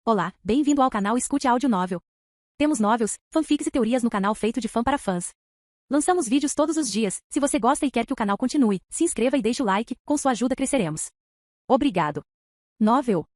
Olá, bem-vindo ao canal Escute Áudio Novel. Temos novels, fanfics e teorias no canal feito de fã para fãs. Lançamos vídeos todos os dias. Se você gosta e quer que o canal continue, se inscreva e deixe o like, com sua ajuda cresceremos. Obrigado. Novel.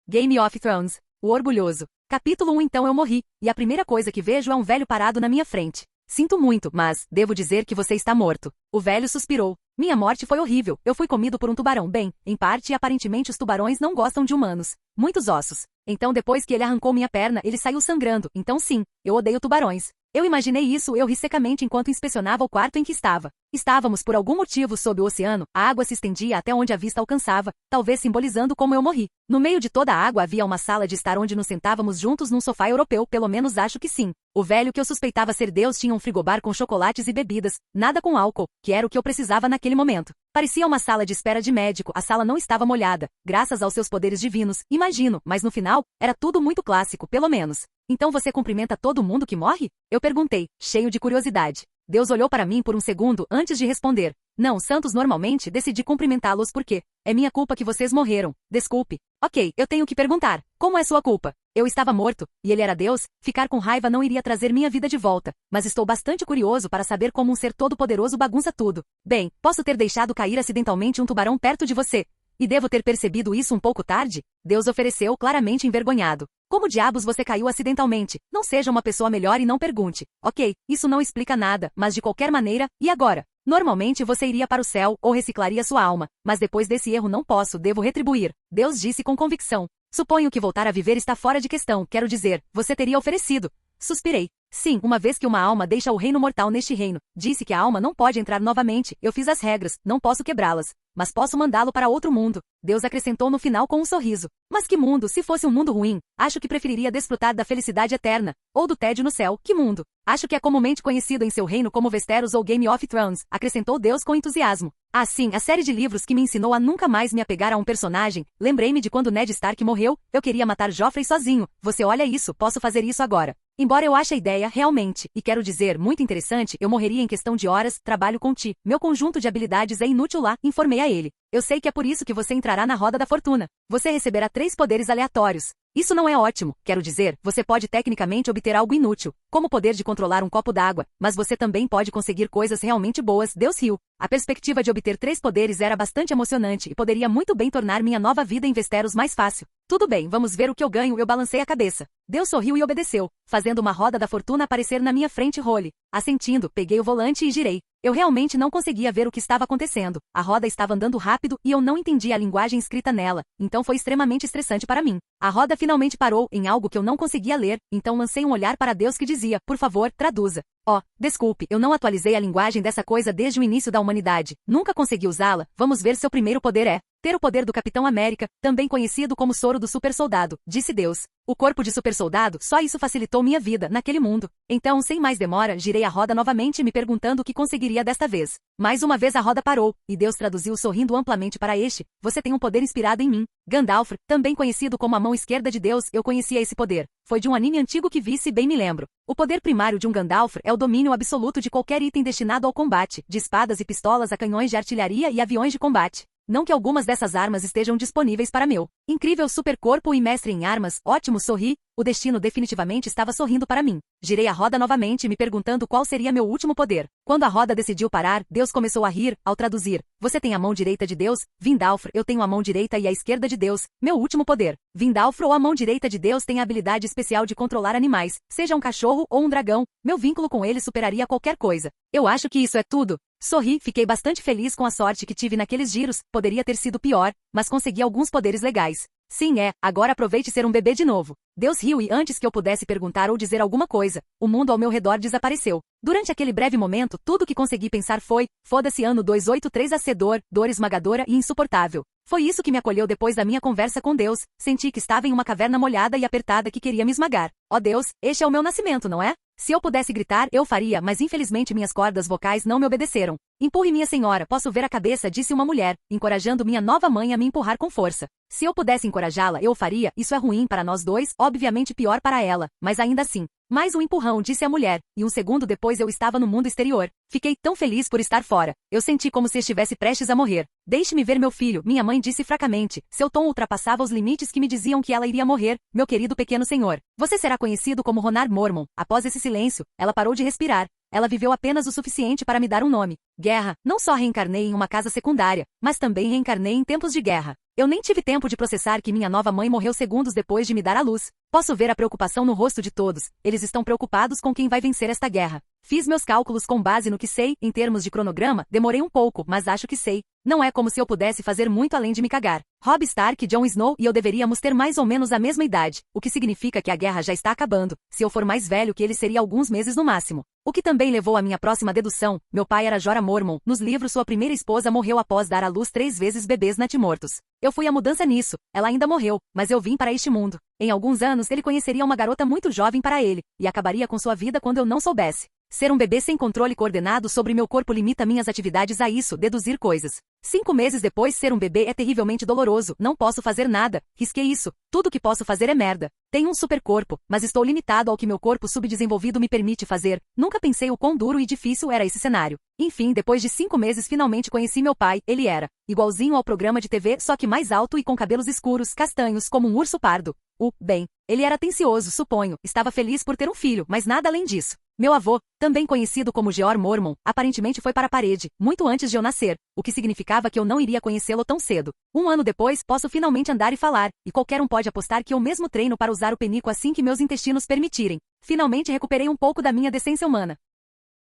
Game of Thrones, o Orgulhoso. Capítulo 1. Então eu morri, e a primeira coisa que vejo é um velho parado na minha frente. Sinto muito, mas devo dizer que você está morto. O velho suspirou. Minha morte foi horrível, eu fui comido por um tubarão. Bem, em parte e aparentemente os tubarões não gostam de humanos. Muitos ossos. Então depois que ele arrancou minha perna, ele saiu sangrando. Então sim, eu odeio tubarões. Eu imaginei isso, eu ri secamente enquanto inspecionava o quarto em que estava. Estávamos por algum motivo sob o oceano, a água se estendia até onde a vista alcançava, talvez simbolizando como eu morri. No meio de toda a água havia uma sala de estar onde nos sentávamos juntos num sofá europeu, pelo menos acho que sim. O velho que eu suspeitava ser Deus tinha um frigobar com chocolates e bebidas, nada com álcool, que era o que eu precisava naquele momento. Parecia uma sala de espera de médico, a sala não estava molhada, graças aos seus poderes divinos, imagino, mas no final, era tudo muito clássico, pelo menos. Então você cumprimenta todo mundo que morre? Eu perguntei, cheio de curiosidade. Deus olhou para mim por um segundo antes de responder. Não, Santos, normalmente decidi cumprimentá-los porque é minha culpa que vocês morreram. Desculpe. Ok, eu tenho que perguntar. Como é sua culpa? Eu estava morto, e ele era Deus, ficar com raiva não iria trazer minha vida de volta, mas estou bastante curioso para saber como um ser todo-poderoso bagunça tudo. Bem, posso ter deixado cair acidentalmente um tubarão perto de você. E devo ter percebido isso um pouco tarde? Deus ofereceu, claramente envergonhado. Como diabos você caiu acidentalmente? Não seja uma pessoa melhor e não pergunte. Ok, isso não explica nada, mas de qualquer maneira, e agora? Normalmente você iria para o céu ou reciclaria sua alma, mas depois desse erro não posso, devo retribuir. Deus disse com convicção. Suponho que voltar a viver está fora de questão, quero dizer, você teria oferecido. Suspirei. Sim, uma vez que uma alma deixa o reino mortal neste reino, disse que a alma não pode entrar novamente, eu fiz as regras, não posso quebrá-las. Mas posso mandá-lo para outro mundo. Deus acrescentou no final com um sorriso. Mas que mundo, se fosse um mundo ruim? Acho que preferiria desfrutar da felicidade eterna. Ou do tédio no céu, que mundo? Acho que é comumente conhecido em seu reino como Westeros ou Game of Thrones, acrescentou Deus com entusiasmo. Ah sim, a série de livros que me ensinou a nunca mais me apegar a um personagem. Lembrei-me de quando Ned Stark morreu, eu queria matar Joffrey sozinho. Você olha isso, posso fazer isso agora. Embora eu ache a ideia realmente, e quero dizer, muito interessante, eu morreria em questão de horas, trabalho com ti. Meu conjunto de habilidades é inútil lá, informei a ele. Eu sei que é por isso que você entrará na roda da fortuna. Você receberá 3 poderes aleatórios. Isso não é ótimo, quero dizer, você pode tecnicamente obter algo inútil, como o poder de controlar um copo d'água, mas você também pode conseguir coisas realmente boas, Deus riu. A perspectiva de obter 3 poderes era bastante emocionante e poderia muito bem tornar minha nova vida em Westeros mais fácil. Tudo bem, vamos ver o que eu ganho, eu balancei a cabeça. Deus sorriu e obedeceu, fazendo uma roda da fortuna aparecer na minha frente role. Assentindo, peguei o volante e girei. Eu realmente não conseguia ver o que estava acontecendo. A roda estava andando rápido e eu não entendia a linguagem escrita nela, então foi extremamente estressante para mim. A roda finalmente parou em algo que eu não conseguia ler, então lancei um olhar para Deus que dizia, por favor, traduza. Oh, desculpe, eu não atualizei a linguagem dessa coisa desde o início da humanidade. Nunca consegui usá-la. Vamos ver seu primeiro poder é ter o poder do Capitão América, também conhecido como soro do super soldado, disse Deus. O corpo de super soldado, só isso facilitou minha vida, naquele mundo. Então, sem mais demora, girei a roda novamente me perguntando o que conseguiria desta vez. Mais uma vez a roda parou, e Deus traduziu sorrindo amplamente para este, você tem um poder inspirado em mim. Gandalf, também conhecido como a mão esquerda de Deus, eu conhecia esse poder. Foi de um anime antigo que vi se bem me lembro. O poder primário de um Gandalf é o domínio absoluto de qualquer item destinado ao combate, de espadas e pistolas a canhões de artilharia e aviões de combate. Não que algumas dessas armas estejam disponíveis para meu incrível supercorpo e mestre em armas, ótimo, sorri, o destino definitivamente estava sorrindo para mim. Girei a roda novamente me perguntando qual seria meu último poder. Quando a roda decidiu parar, Deus começou a rir, ao traduzir. Você tem a mão direita de Deus, Vindalfr, eu tenho a mão direita e a esquerda de Deus, meu último poder. Vindalfr ou a mão direita de Deus tem a habilidade especial de controlar animais, seja um cachorro ou um dragão, meu vínculo com ele superaria qualquer coisa. Eu acho que isso é tudo. Sorri, fiquei bastante feliz com a sorte que tive naqueles giros, poderia ter sido pior, mas consegui alguns poderes legais. Sim, agora aproveite ser um bebê de novo. Deus riu e antes que eu pudesse perguntar ou dizer alguma coisa, o mundo ao meu redor desapareceu. Durante aquele breve momento, tudo que consegui pensar foi, foda-se ano 283 AC dor esmagadora e insuportável. Foi isso que me acolheu depois da minha conversa com Deus, senti que estava em uma caverna molhada e apertada que queria me esmagar. Ó Deus, este é o meu nascimento, não é? Se eu pudesse gritar, eu faria, mas infelizmente minhas cordas vocais não me obedeceram. Empurre minha senhora, posso ver a cabeça, disse uma mulher, encorajando minha nova mãe a me empurrar com força. Se eu pudesse encorajá-la, eu o faria, isso é ruim para nós dois, obviamente pior para ela, mas ainda assim. Mais um empurrão, disse a mulher, e um segundo depois eu estava no mundo exterior. Fiquei tão feliz por estar fora. Eu senti como se estivesse prestes a morrer. Deixe-me ver meu filho, minha mãe disse fracamente. Seu tom ultrapassava os limites que me diziam que ela iria morrer, meu querido pequeno senhor. Você será conhecido como Ronald Mormon. Após esse silêncio, ela parou de respirar. Ela viveu apenas o suficiente para me dar um nome. Guerra. Não só reencarnei em uma casa secundária, mas também reencarnei em tempos de guerra. Eu nem tive tempo de processar que minha nova mãe morreu segundos depois de me dar à luz. Posso ver a preocupação no rosto de todos. Eles estão preocupados com quem vai vencer esta guerra. Fiz meus cálculos com base no que sei, em termos de cronograma, demorei um pouco, mas acho que sei. Não é como se eu pudesse fazer muito além de me cagar. Robb Stark, Jon Snow e eu deveríamos ter mais ou menos a mesma idade, o que significa que a guerra já está acabando. Se eu for mais velho que ele seria alguns meses no máximo. O que também levou à minha próxima dedução, meu pai era Jorah Mormon, nos livros sua primeira esposa morreu após dar à luz 3 vezes bebês natimortos. Eu fui a mudança nisso, ela ainda morreu, mas eu vim para este mundo. Em alguns anos ele conheceria uma garota muito jovem para ele, e acabaria com sua vida quando eu não soubesse. Ser um bebê sem controle coordenado sobre meu corpo limita minhas atividades a isso, deduzir coisas. 5 meses depois, ser um bebê é terrivelmente doloroso, não posso fazer nada, risquei isso, tudo que posso fazer é merda. Tenho um super corpo, mas estou limitado ao que meu corpo subdesenvolvido me permite fazer, nunca pensei o quão duro e difícil era esse cenário. Enfim, depois de 5 meses finalmente conheci meu pai, ele era igualzinho ao programa de TV, só que mais alto e com cabelos escuros, castanhos, como um urso pardo. Bem, ele era atencioso, suponho, estava feliz por ter um filho, mas nada além disso. Meu avô, também conhecido como George Mormon, aparentemente foi para a parede, muito antes de eu nascer, o que significava que eu não iria conhecê-lo tão cedo. 1 ano depois, posso finalmente andar e falar, e qualquer um pode apostar que eu mesmo treino para usar o penico assim que meus intestinos permitirem. Finalmente recuperei um pouco da minha decência humana.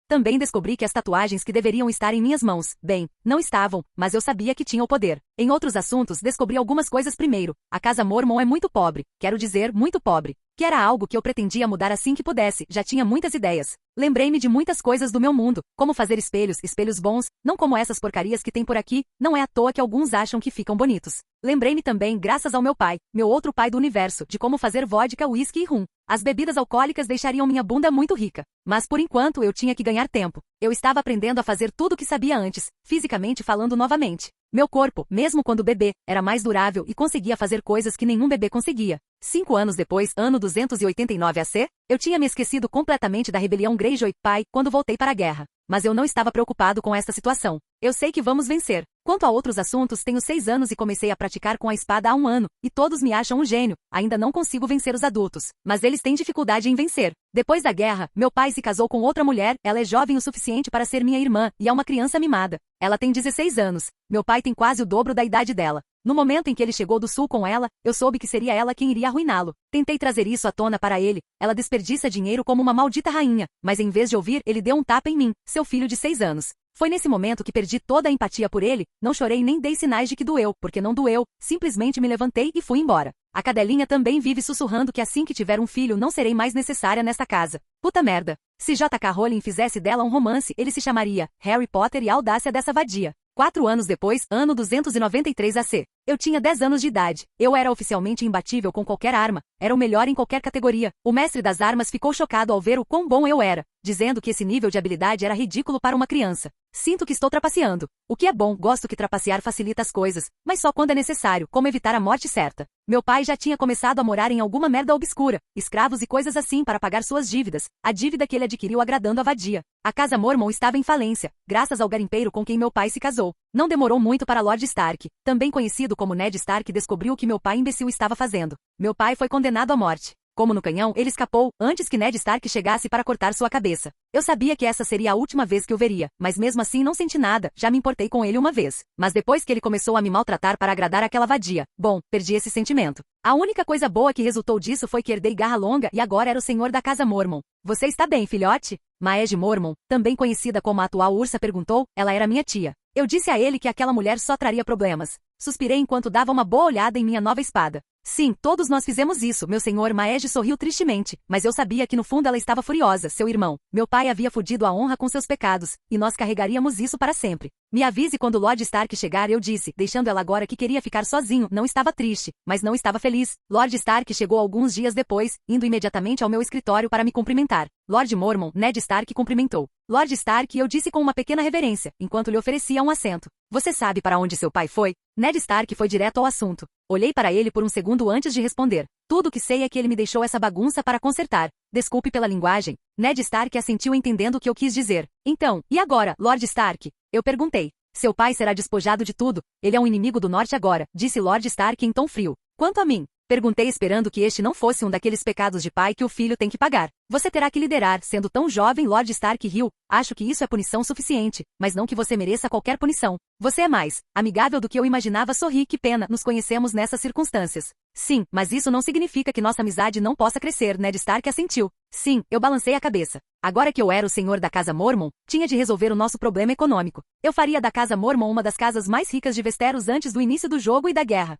Também descobri que as tatuagens que deveriam estar em minhas mãos, bem, não estavam, mas eu sabia que tinha o poder. Em outros assuntos, descobri algumas coisas primeiro. A casa Mormon é muito pobre, quero dizer, muito pobre. Que era algo que eu pretendia mudar assim que pudesse, já tinha muitas ideias. Lembrei-me de muitas coisas do meu mundo, como fazer espelhos, espelhos bons, não como essas porcarias que tem por aqui, não é à toa que alguns acham que ficam bonitos. Lembrei-me também, graças ao meu pai, meu outro pai do universo, de como fazer vodka, whisky e rum. As bebidas alcoólicas deixariam minha bunda muito rica. Mas por enquanto eu tinha que ganhar tempo. Eu estava aprendendo a fazer tudo o que sabia antes, fisicamente falando novamente. Meu corpo, mesmo quando bebê, era mais durável e conseguia fazer coisas que nenhum bebê conseguia. 5 anos depois, ano 289 AC, eu tinha me esquecido completamente da rebelião Greyjoy-Pai quando voltei para a guerra. Mas eu não estava preocupado com esta situação. Eu sei que vamos vencer. Quanto a outros assuntos, tenho 6 anos e comecei a praticar com a espada há 1 ano, e todos me acham um gênio. Ainda não consigo vencer os adultos, mas eles têm dificuldade em vencer. Depois da guerra, meu pai se casou com outra mulher, ela é jovem o suficiente para ser minha irmã, e é uma criança mimada. Ela tem 16 anos. Meu pai tem quase o dobro da idade dela. No momento em que ele chegou do sul com ela, eu soube que seria ela quem iria arruiná-lo. Tentei trazer isso à tona para ele. Ela desperdiça dinheiro como uma maldita rainha, mas em vez de ouvir, ele deu um tapa em mim, seu filho de 6 anos. Foi nesse momento que perdi toda a empatia por ele, não chorei nem dei sinais de que doeu, porque não doeu, simplesmente me levantei e fui embora. A cadelinha também vive sussurrando que assim que tiver um filho não serei mais necessária nesta casa. Puta merda. Se J.K. Rowling fizesse dela um romance, ele se chamaria Harry Potter e a audácia dessa vadia. 4 anos depois, ano 293 AC. Eu tinha 10 anos de idade. Eu era oficialmente imbatível com qualquer arma. Era o melhor em qualquer categoria. O mestre das armas ficou chocado ao ver o quão bom eu era, dizendo que esse nível de habilidade era ridículo para uma criança. Sinto que estou trapaceando. O que é bom, gosto que trapacear facilita as coisas, mas só quando é necessário, como evitar a morte certa. Meu pai já tinha começado a morar em alguma merda obscura, escravos e coisas assim para pagar suas dívidas, a dívida que ele adquiriu agradando a vadia. A casa Mormon estava em falência, graças ao garimpeiro com quem meu pai se casou. Não demorou muito para Lord Stark, também conhecido como Ned Stark, descobriu o que meu pai imbecil estava fazendo. Meu pai foi condenado à morte. Como no canhão, ele escapou, antes que Ned Stark chegasse para cortar sua cabeça. Eu sabia que essa seria a última vez que o veria, mas mesmo assim não senti nada, já me importei com ele uma vez. Mas depois que ele começou a me maltratar para agradar aquela vadia, bom, perdi esse sentimento. A única coisa boa que resultou disso foi que herdei garra longa e agora era o senhor da casa Mormon. Você está bem, filhote? Maege Mormon, também conhecida como a atual ursa, perguntou, ela era minha tia. Eu disse a ele que aquela mulher só traria problemas. Suspirei enquanto dava uma boa olhada em minha nova espada. Sim, todos nós fizemos isso, meu senhor. Maege sorriu tristemente, mas eu sabia que no fundo ela estava furiosa, seu irmão. Meu pai havia fudido a honra com seus pecados, e nós carregaríamos isso para sempre. Me avise quando Lord Stark chegar, eu disse, deixando ela agora que queria ficar sozinho, não estava triste, mas não estava feliz. Lord Stark chegou alguns dias depois, indo imediatamente ao meu escritório para me cumprimentar. Lord Mormon, Ned Stark cumprimentou. Lord Stark, eu disse com uma pequena reverência, enquanto lhe oferecia um assento. Você sabe para onde seu pai foi? Ned Stark foi direto ao assunto. Olhei para ele por um segundo antes de responder. Tudo o que sei é que ele me deixou essa bagunça para consertar. Desculpe pela linguagem. Ned Stark assentiu entendendo o que eu quis dizer. Então, e agora, Lord Stark? Eu perguntei. Seu pai será despojado de tudo. Ele é um inimigo do norte agora, disse Lord Stark em tom frio. Quanto a mim, perguntei esperando que este não fosse um daqueles pecados de pai que o filho tem que pagar. Você terá que liderar, sendo tão jovem. Lord Stark riu. Acho que isso é punição suficiente, mas não que você mereça qualquer punição. Você é mais amigável do que eu imaginava. Sorri. Que pena, nos conhecemos nessas circunstâncias. Sim, mas isso não significa que nossa amizade não possa crescer. Ned Stark assentiu. Sim, eu balancei a cabeça. Agora que eu era o senhor da Casa Mormon, tinha de resolver o nosso problema econômico. Eu faria da Casa Mormon uma das casas mais ricas de Westeros antes do início do jogo e da guerra.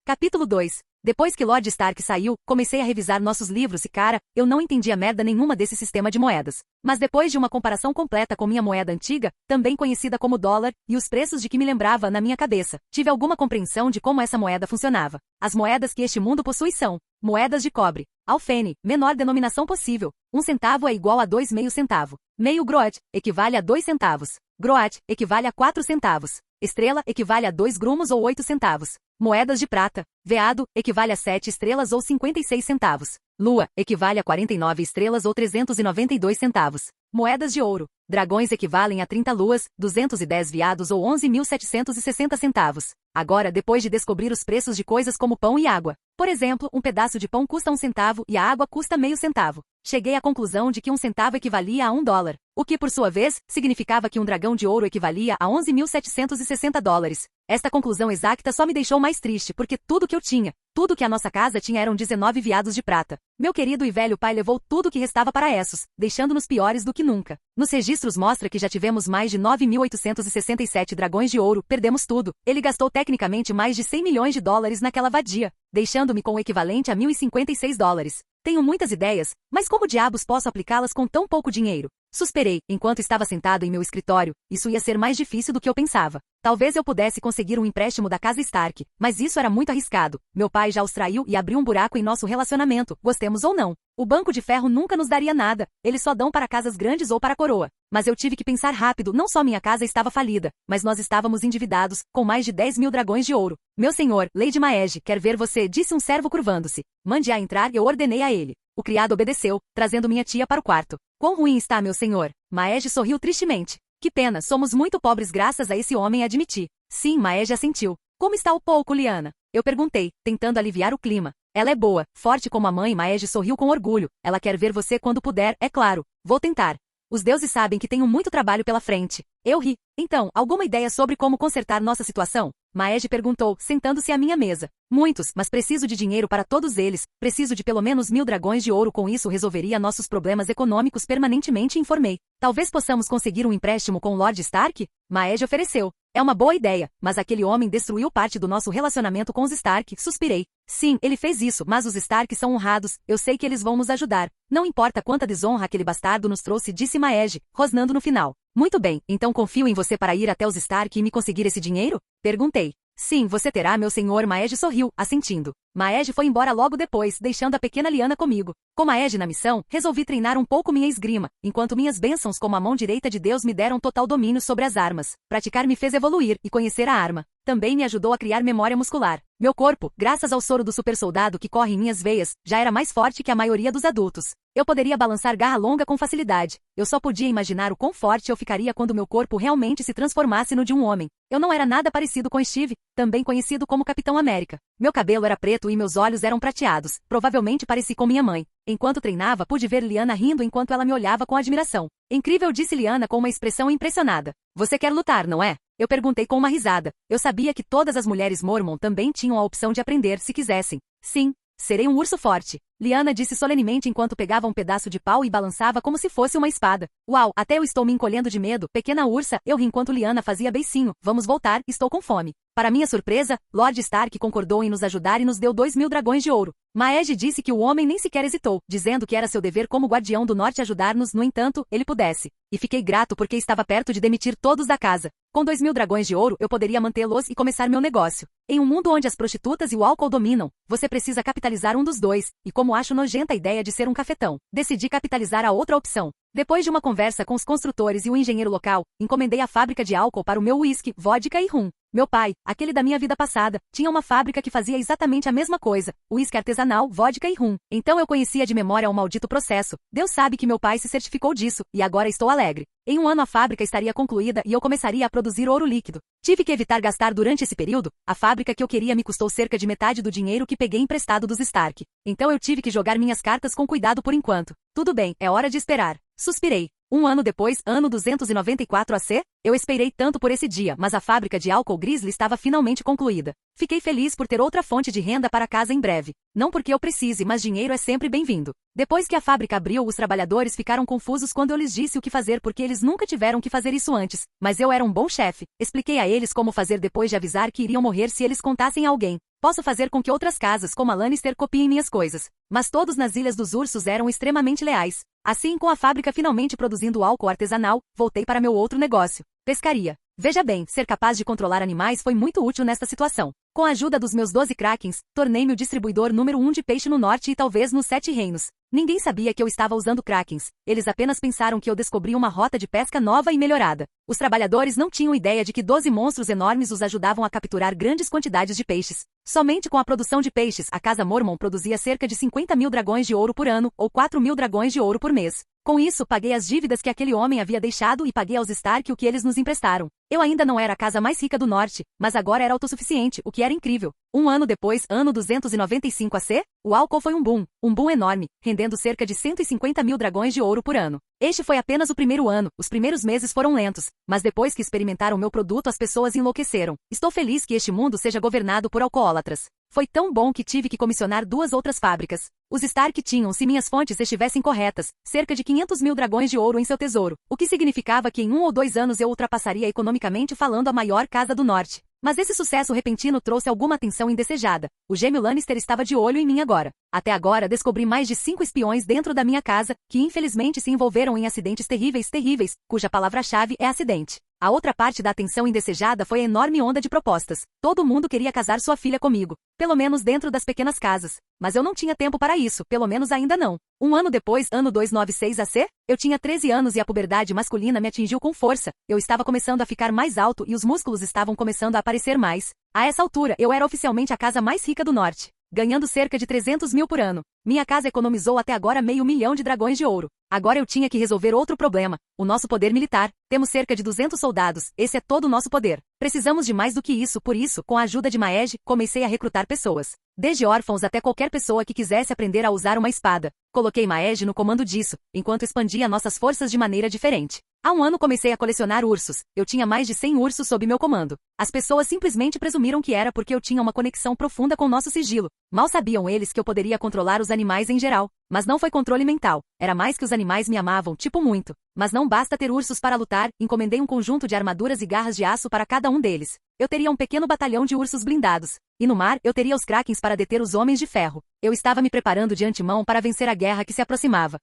Capítulo 2. Depois que Lord Stark saiu, comecei a revisar nossos livros e cara, eu não entendia merda nenhuma desse sistema de moedas. Mas depois de uma comparação completa com minha moeda antiga, também conhecida como dólar, e os preços de que me lembrava na minha cabeça, tive alguma compreensão de como essa moeda funcionava. As moedas que este mundo possui são moedas de cobre. Alfene, menor denominação possível. 1 centavo é igual a 2 meio centavo. Meio groat, equivale a 2 centavos. Groat, equivale a 4 centavos. Estrela, equivale a 2 grumos ou 8 centavos. Moedas de prata. Veado, equivale a 7 estrelas ou 56 centavos. Lua, equivale a 49 estrelas ou 392 centavos. Moedas de ouro. Dragões equivalem a 30 luas, 210 veados ou 11.760 centavos. Agora, depois de descobrir os preços de coisas como pão e água. Por exemplo, um pedaço de pão custa 1 centavo e a água custa meio centavo. Cheguei à conclusão de que 1 centavo equivalia a $1, o que, por sua vez, significava que um dragão de ouro equivalia a 11.760 dólares. Esta conclusão exata só me deixou mais triste porque tudo que eu tinha, tudo que a nossa casa tinha eram 19 veados de prata. Meu querido e velho pai levou tudo o que restava para Essos, deixando-nos piores do que nunca. Nos registros mostra que já tivemos mais de 9.867 dragões de ouro, perdemos tudo. Ele gastou tecnicamente mais de 100 milhões de dólares naquela vadia, deixando-me com o equivalente a 1.056 dólares. Tenho muitas ideias, mas como diabos posso aplicá-las com tão pouco dinheiro? Suspirei, enquanto estava sentado em meu escritório. Isso ia ser mais difícil do que eu pensava. Talvez eu pudesse conseguir um empréstimo da casa Stark, mas isso era muito arriscado. Meu pai já os traiu e abriu um buraco em nosso relacionamento, gostemos ou não. O Banco de Ferro nunca nos daria nada, eles só dão para casas grandes ou para a coroa. Mas eu tive que pensar rápido, não só minha casa estava falida, mas nós estávamos endividados, com mais de 10 mil dragões de ouro. Meu senhor, Lady Maege, quer ver você, disse um servo curvando-se. Mande-a entrar, eu ordenei a ele. O criado obedeceu, trazendo minha tia para o quarto. Quão ruim está, meu senhor? Maege sorriu tristemente. Que pena, somos muito pobres graças a esse homem, admiti. Sim, Maege assentiu. Como está o pouco, Lyanna? Eu perguntei, tentando aliviar o clima. Ela é boa, forte como a mãe. Maege sorriu com orgulho. Ela quer ver você quando puder, é claro. Vou tentar. Os deuses sabem que tenho muito trabalho pela frente. Eu ri. Então, alguma ideia sobre como consertar nossa situação? Maege perguntou, sentando-se à minha mesa. Muitos, mas preciso de dinheiro para todos eles. Preciso de pelo menos 1.000 dragões de ouro. Com isso resolveria nossos problemas econômicos permanentemente, informei. Talvez possamos conseguir um empréstimo com o Lord Stark? Maege ofereceu. É uma boa ideia, mas aquele homem destruiu parte do nosso relacionamento com os Stark, suspirei. Sim, ele fez isso, mas os Stark são honrados, eu sei que eles vão nos ajudar. Não importa quanta desonra aquele bastardo nos trouxe, disse Maege, rosnando no final. Muito bem, então confio em você para ir até os Stark e me conseguir esse dinheiro? Perguntei. Sim, você terá, meu senhor. Maege sorriu, assentindo. Maege foi embora logo depois, deixando a pequena Lyanna comigo. Com Maege na missão, resolvi treinar um pouco minha esgrima, enquanto minhas bênçãos como a mão direita de Deus me deram total domínio sobre as armas. Praticar me fez evoluir e conhecer a arma. Também me ajudou a criar memória muscular. Meu corpo, graças ao soro do supersoldado que corre em minhas veias, já era mais forte que a maioria dos adultos. Eu poderia balançar garra longa com facilidade. Eu só podia imaginar o quão forte eu ficaria quando meu corpo realmente se transformasse no de um homem. Eu não era nada parecido com Steve, também conhecido como Capitão América. Meu cabelo era preto e meus olhos eram prateados. Provavelmente pareci com minha mãe. Enquanto treinava, pude ver Lyanna rindo enquanto ela me olhava com admiração. Incrível, disse Lyanna com uma expressão impressionada. Você quer lutar, não é? Eu perguntei com uma risada. Eu sabia que todas as mulheres Mormon também tinham a opção de aprender se quisessem. Sim, serei um urso forte. Lyanna disse solenemente enquanto pegava um pedaço de pau e balançava como se fosse uma espada. Uau, até eu estou me encolhendo de medo, pequena ursa, eu ri enquanto Lyanna fazia beicinho. Vamos voltar, estou com fome. Para minha surpresa, Lord Stark concordou em nos ajudar e nos deu 2.000 dragões de ouro. Maege disse que o homem nem sequer hesitou, dizendo que era seu dever como guardião do norte ajudar-nos, no entanto, ele pudesse. E fiquei grato porque estava perto de demitir todos da casa. Com 2.000 dragões de ouro eu poderia mantê-los e começar meu negócio. Em um mundo onde as prostitutas e o álcool dominam, você precisa capitalizar um dos dois, e como acho nojenta a ideia de ser um cafetão, decidi capitalizar a outra opção. Depois de uma conversa com os construtores e o engenheiro local, encomendei a fábrica de álcool para o meu uísque, vodka e rum. Meu pai, aquele da minha vida passada, tinha uma fábrica que fazia exatamente a mesma coisa, uísque artesanal, vodka e rum. Então eu conhecia de memória o maldito processo. Deus sabe que meu pai se certificou disso, e agora estou alegre. Em um ano a fábrica estaria concluída e eu começaria a produzir ouro líquido. Tive que evitar gastar durante esse período. A fábrica que eu queria me custou cerca de metade do dinheiro que peguei emprestado dos Stark. Então eu tive que jogar minhas cartas com cuidado por enquanto. Tudo bem, é hora de esperar. Suspirei. Um ano depois, ano 294 AC, eu esperei tanto por esse dia, mas a fábrica de álcool Grizzly estava finalmente concluída. Fiquei feliz por ter outra fonte de renda para casa em breve. Não porque eu precise, mas dinheiro é sempre bem-vindo. Depois que a fábrica abriu, os trabalhadores ficaram confusos quando eu lhes disse o que fazer porque eles nunca tiveram que fazer isso antes. Mas eu era um bom chefe. Expliquei a eles como fazer depois de avisar que iriam morrer se eles contassem a alguém. Posso fazer com que outras casas, como a Lannister, copiem minhas coisas. Mas todos nas Ilhas dos Ursos eram extremamente leais. Assim, com a fábrica finalmente produzindo álcool artesanal, voltei para meu outro negócio, pescaria. Veja bem, ser capaz de controlar animais foi muito útil nesta situação. Com a ajuda dos meus 12 Krakens, tornei-me o distribuidor número 1 de peixe no norte e talvez nos 7 reinos. Ninguém sabia que eu estava usando Krakens. Eles apenas pensaram que eu descobri uma rota de pesca nova e melhorada. Os trabalhadores não tinham ideia de que 12 monstros enormes os ajudavam a capturar grandes quantidades de peixes. Somente com a produção de peixes, a Casa Mormon produzia cerca de 50.000 dragões de ouro por ano, ou 4.000 dragões de ouro por mês. Com isso, paguei as dívidas que aquele homem havia deixado e paguei aos Stark o que eles nos emprestaram. Eu ainda não era a casa mais rica do norte, mas agora era autossuficiente, o que era incrível. Um ano depois, ano 295 AC, o álcool foi um boom enorme, rendendo cerca de 150.000 dragões de ouro por ano. Este foi apenas o primeiro ano, os primeiros meses foram lentos, mas depois que experimentaram meu produto as pessoas enlouqueceram. Estou feliz que este mundo seja governado por alcoólatras. Foi tão bom que tive que comissionar 2 outras fábricas. Os Stark tinham, se minhas fontes estivessem corretas, cerca de 500.000 dragões de ouro em seu tesouro, o que significava que em 1 ou 2 anos eu ultrapassaria economicamente falando a maior casa do norte. Mas esse sucesso repentino trouxe alguma atenção indesejada. O gêmeo Lannister estava de olho em mim agora. Até agora descobri mais de 5 espiões dentro da minha casa, que infelizmente se envolveram em acidentes terríveis, cuja palavra-chave é acidente. A outra parte da atenção indesejada foi a enorme onda de propostas. Todo mundo queria casar sua filha comigo. Pelo menos dentro das pequenas casas. Mas eu não tinha tempo para isso, pelo menos ainda não. Um ano depois, ano 296 AC, eu tinha 13 anos e a puberdade masculina me atingiu com força. Eu estava começando a ficar mais alto e os músculos estavam começando a aparecer mais. A essa altura, eu era oficialmente a casa mais rica do norte, ganhando cerca de 300.000 por ano. Minha casa economizou até agora 500.000 de dragões de ouro. Agora eu tinha que resolver outro problema, o nosso poder militar. Temos cerca de 200 soldados, esse é todo o nosso poder. Precisamos de mais do que isso, por isso, com a ajuda de Maege, comecei a recrutar pessoas. Desde órfãos até qualquer pessoa que quisesse aprender a usar uma espada. Coloquei Maege no comando disso, enquanto expandia nossas forças de maneira diferente. Há um ano comecei a colecionar ursos. Eu tinha mais de 100 ursos sob meu comando. As pessoas simplesmente presumiram que era porque eu tinha uma conexão profunda com nosso sigilo. Mal sabiam eles que eu poderia controlar os animais em geral. Mas não foi controle mental. Era mais que os animais me amavam, tipo muito. Mas não basta ter ursos para lutar, encomendei um conjunto de armaduras e garras de aço para cada um deles. Eu teria um pequeno batalhão de ursos blindados. E no mar, eu teria os Krakens para deter os homens de ferro. Eu estava me preparando de antemão para vencer a guerra que se aproximava.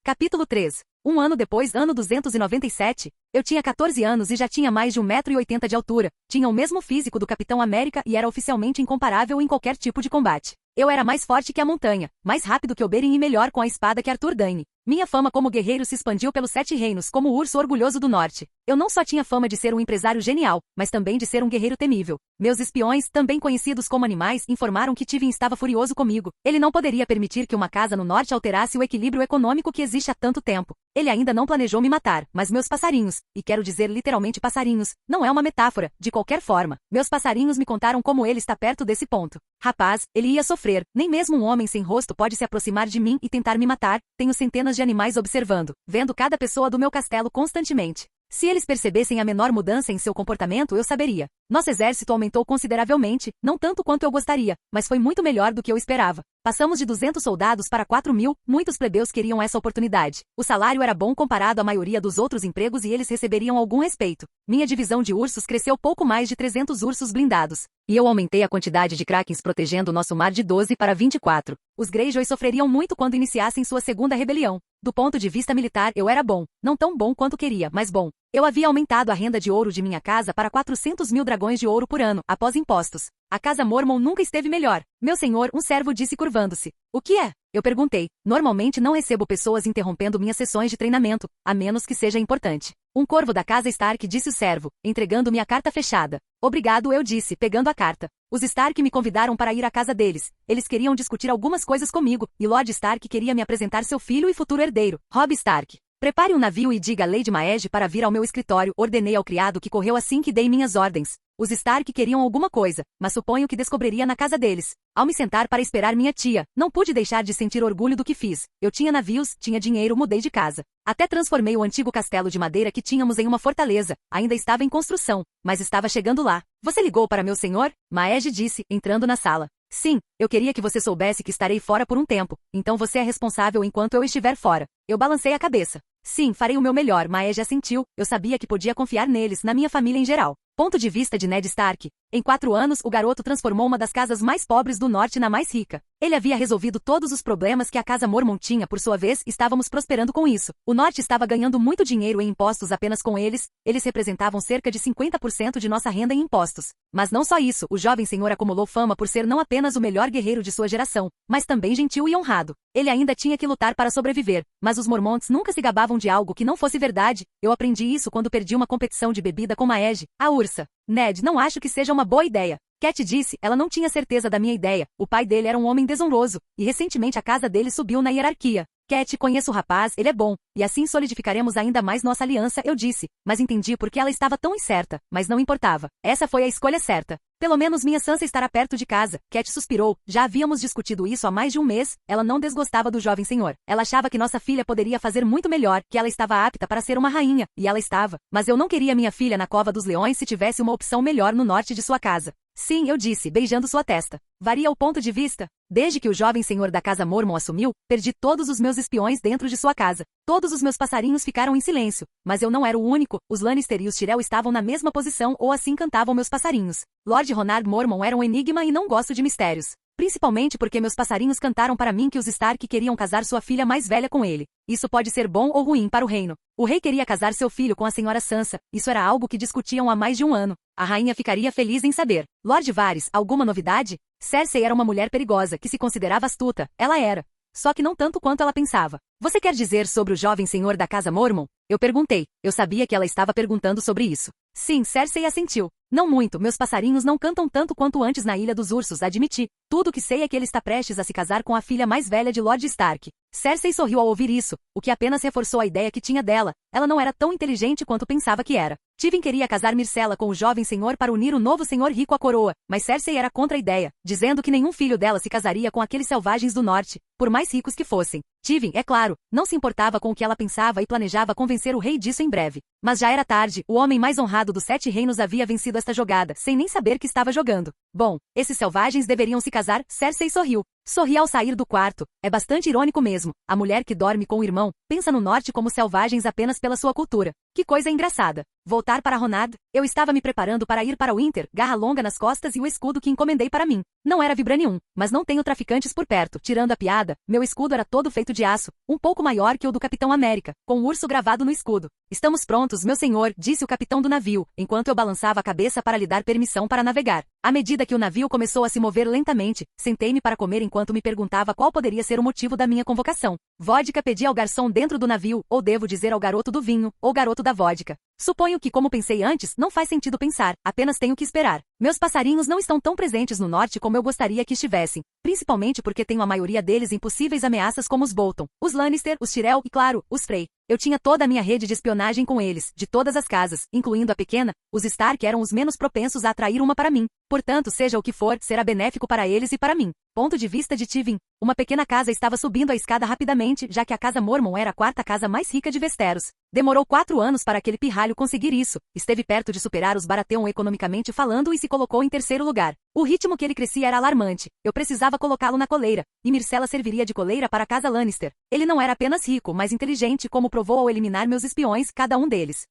Capítulo 3. Um ano depois, ano 297, eu tinha 14 anos e já tinha mais de 1,80 m de altura, tinha o mesmo físico do Capitão América e era oficialmente incomparável em qualquer tipo de combate. Eu era mais forte que a montanha, mais rápido que Oberyn e melhor com a espada que Arthur Dayne. Minha fama como guerreiro se expandiu pelos 7 reinos como o urso orgulhoso do norte. Eu não só tinha fama de ser um empresário genial, mas também de ser um guerreiro temível. Meus espiões, também conhecidos como animais, informaram que Tywin estava furioso comigo. Ele não poderia permitir que uma casa no norte alterasse o equilíbrio econômico que existe há tanto tempo. Ele ainda não planejou me matar, mas meus passarinhos, e quero dizer literalmente passarinhos, não é uma metáfora, de qualquer forma. Meus passarinhos me contaram como ele está perto desse ponto. Rapaz, ele ia sofrer. Nem mesmo um homem sem rosto pode se aproximar de mim e tentar me matar. Tenho centenas de animais observando, vendo cada pessoa do meu castelo constantemente. Se eles percebessem a menor mudança em seu comportamento, eu saberia. Nosso exército aumentou consideravelmente, não tanto quanto eu gostaria, mas foi muito melhor do que eu esperava. Passamos de 200 soldados para 4.000, muitos plebeus queriam essa oportunidade. O salário era bom comparado à maioria dos outros empregos e eles receberiam algum respeito. Minha divisão de ursos cresceu pouco mais de 300 ursos blindados. E eu aumentei a quantidade de Krakens protegendo nosso mar de 12 para 24. Os Greyjoy sofreriam muito quando iniciassem sua segunda rebelião. Do ponto de vista militar eu era bom, não tão bom quanto queria, mas bom. Eu havia aumentado a renda de ouro de minha casa para 400 mil dragões de ouro por ano, após impostos. A casa Mormon nunca esteve melhor. Meu senhor, um servo disse curvando-se. O que é? Eu perguntei. Normalmente não recebo pessoas interrompendo minhas sessões de treinamento, a menos que seja importante. Um corvo da casa Stark, disse o servo, entregando-me a carta fechada. Obrigado, eu disse, pegando a carta. Os Stark me convidaram para ir à casa deles. Eles queriam discutir algumas coisas comigo, e Lord Stark queria me apresentar seu filho e futuro herdeiro, Robb Stark. Prepare um navio e diga a Lady Maege para vir ao meu escritório, ordenei ao criado que correu assim que dei minhas ordens. Os Stark queriam alguma coisa, mas suponho que descobriria na casa deles. Ao me sentar para esperar minha tia, não pude deixar de sentir orgulho do que fiz. Eu tinha navios, tinha dinheiro, mudei de casa. Até transformei o antigo castelo de madeira que tínhamos em uma fortaleza. Ainda estava em construção, mas estava chegando lá. Você ligou para meu senhor? Maege disse, entrando na sala. Sim, eu queria que você soubesse que estarei fora por um tempo, então você é responsável enquanto eu estiver fora. Eu balancei a cabeça. Sim, farei o meu melhor, Maege assentiu. Eu sabia que podia confiar neles, na minha família em geral. Ponto de vista de Ned Stark. Em 4 anos, o garoto transformou uma das casas mais pobres do norte na mais rica. Ele havia resolvido todos os problemas que a casa Mormon tinha, por sua vez, estávamos prosperando com isso. O norte estava ganhando muito dinheiro em impostos apenas com eles representavam cerca de 50% de nossa renda em impostos. Mas não só isso, o jovem senhor acumulou fama por ser não apenas o melhor guerreiro de sua geração, mas também gentil e honrado. Ele ainda tinha que lutar para sobreviver, mas os Mormonts nunca se gabavam de algo que não fosse verdade. Eu aprendi isso quando perdi uma competição de bebida com Maege, a ursa. Ned, não acho que seja uma boa ideia. Cat disse, ela não tinha certeza da minha ideia. O pai dele era um homem desonroso, e recentemente a casa dele subiu na hierarquia. Cat, conheço o rapaz, ele é bom, e assim solidificaremos ainda mais nossa aliança, eu disse, mas entendi por que ela estava tão incerta, mas não importava. Essa foi a escolha certa. Pelo menos minha Sansa estará perto de casa. Cat suspirou. Já havíamos discutido isso há mais de um mês. Ela não desgostava do jovem senhor. Ela achava que nossa filha poderia fazer muito melhor, que ela estava apta para ser uma rainha, e ela estava. Mas eu não queria minha filha na cova dos leões se tivesse uma opção melhor no norte de sua casa. Sim, eu disse, beijando sua testa. Varia o ponto de vista. Desde que o jovem senhor da casa Mormon assumiu, perdi todos os meus espiões dentro de sua casa. Todos os meus passarinhos ficaram em silêncio. Mas eu não era o único, os Lannister e os Tyrell estavam na mesma posição ou assim cantavam meus passarinhos. Lord Ronard Mormon era um enigma e não gosto de mistérios. Principalmente porque meus passarinhos cantaram para mim que os Stark queriam casar sua filha mais velha com ele. Isso pode ser bom ou ruim para o reino. O rei queria casar seu filho com a senhora Sansa. Isso era algo que discutiam há mais de um ano. A rainha ficaria feliz em saber. Lord Varys, alguma novidade? Cersei era uma mulher perigosa, que se considerava astuta. Ela era. Só que não tanto quanto ela pensava. Você quer dizer sobre o jovem senhor da casa Mormon? Eu perguntei. Eu sabia que ela estava perguntando sobre isso. Sim, Cersei assentiu. Não muito, meus passarinhos não cantam tanto quanto antes na Ilha dos Ursos, admiti. Tudo o que sei é que ele está prestes a se casar com a filha mais velha de Lord Stark. Cersei sorriu ao ouvir isso, o que apenas reforçou a ideia que tinha dela. Ela não era tão inteligente quanto pensava que era. Tywin queria casar Myrcella com o jovem senhor para unir o novo senhor rico à coroa, mas Cersei era contra a ideia, dizendo que nenhum filho dela se casaria com aqueles selvagens do norte, por mais ricos que fossem. Tywin, é claro, não se importava com o que ela pensava e planejava convencer o rei disso em breve. Mas já era tarde, o homem mais honrado dos 7 reinos havia vencido esta jogada, sem nem saber que estava jogando. Bom, esses selvagens deveriam se casar, Cersei sorriu. Sorri ao sair do quarto. É bastante irônico mesmo. A mulher que dorme com o irmão, pensa no norte como selvagens apenas pela sua cultura. Que coisa engraçada. Voltar para Ronad? Eu estava me preparando para ir para Winter, garra longa nas costas e o escudo que encomendei para mim. Não era Vibranium, mas não tenho traficantes por perto. Tirando a piada, meu escudo era todo feito de aço, um pouco maior que o do Capitão América, com um urso gravado no escudo. Estamos prontos, meu senhor, disse o capitão do navio, enquanto eu balançava a cabeça para lhe dar permissão para navegar. À medida que o navio começou a se mover lentamente, sentei-me para comer enquanto me perguntava qual poderia ser o motivo da minha convocação. Vodka, pedi ao garçom dentro do navio, ou devo dizer ao garoto do vinho, ou garoto da vodka. Suponho que, como pensei antes, não faz sentido pensar, apenas tenho que esperar. Meus passarinhos não estão tão presentes no norte como eu gostaria que estivessem, principalmente porque tenho a maioria deles em possíveis ameaças como os Bolton, os Lannister, os Tyrell e, claro, os Frey. Eu tinha toda a minha rede de espionagem com eles, de todas as casas, incluindo a pequena. Os Stark eram os menos propensos a atrair uma para mim. Portanto, seja o que for, será benéfico para eles e para mim. Ponto de vista de Tywin. Uma pequena casa estava subindo a escada rapidamente, já que a casa Mormon era a 4ª casa mais rica de Westeros. Demorou 4 anos para aquele pirralho conseguir isso. Esteve perto de superar os Baratheon economicamente falando e se colocou em 3º lugar. O ritmo que ele crescia era alarmante. Eu precisava colocá-lo na coleira, e Myrcella serviria de coleira para a casa Lannister. Ele não era apenas rico, mas inteligente, como provou ao eliminar meus espiões, cada um deles.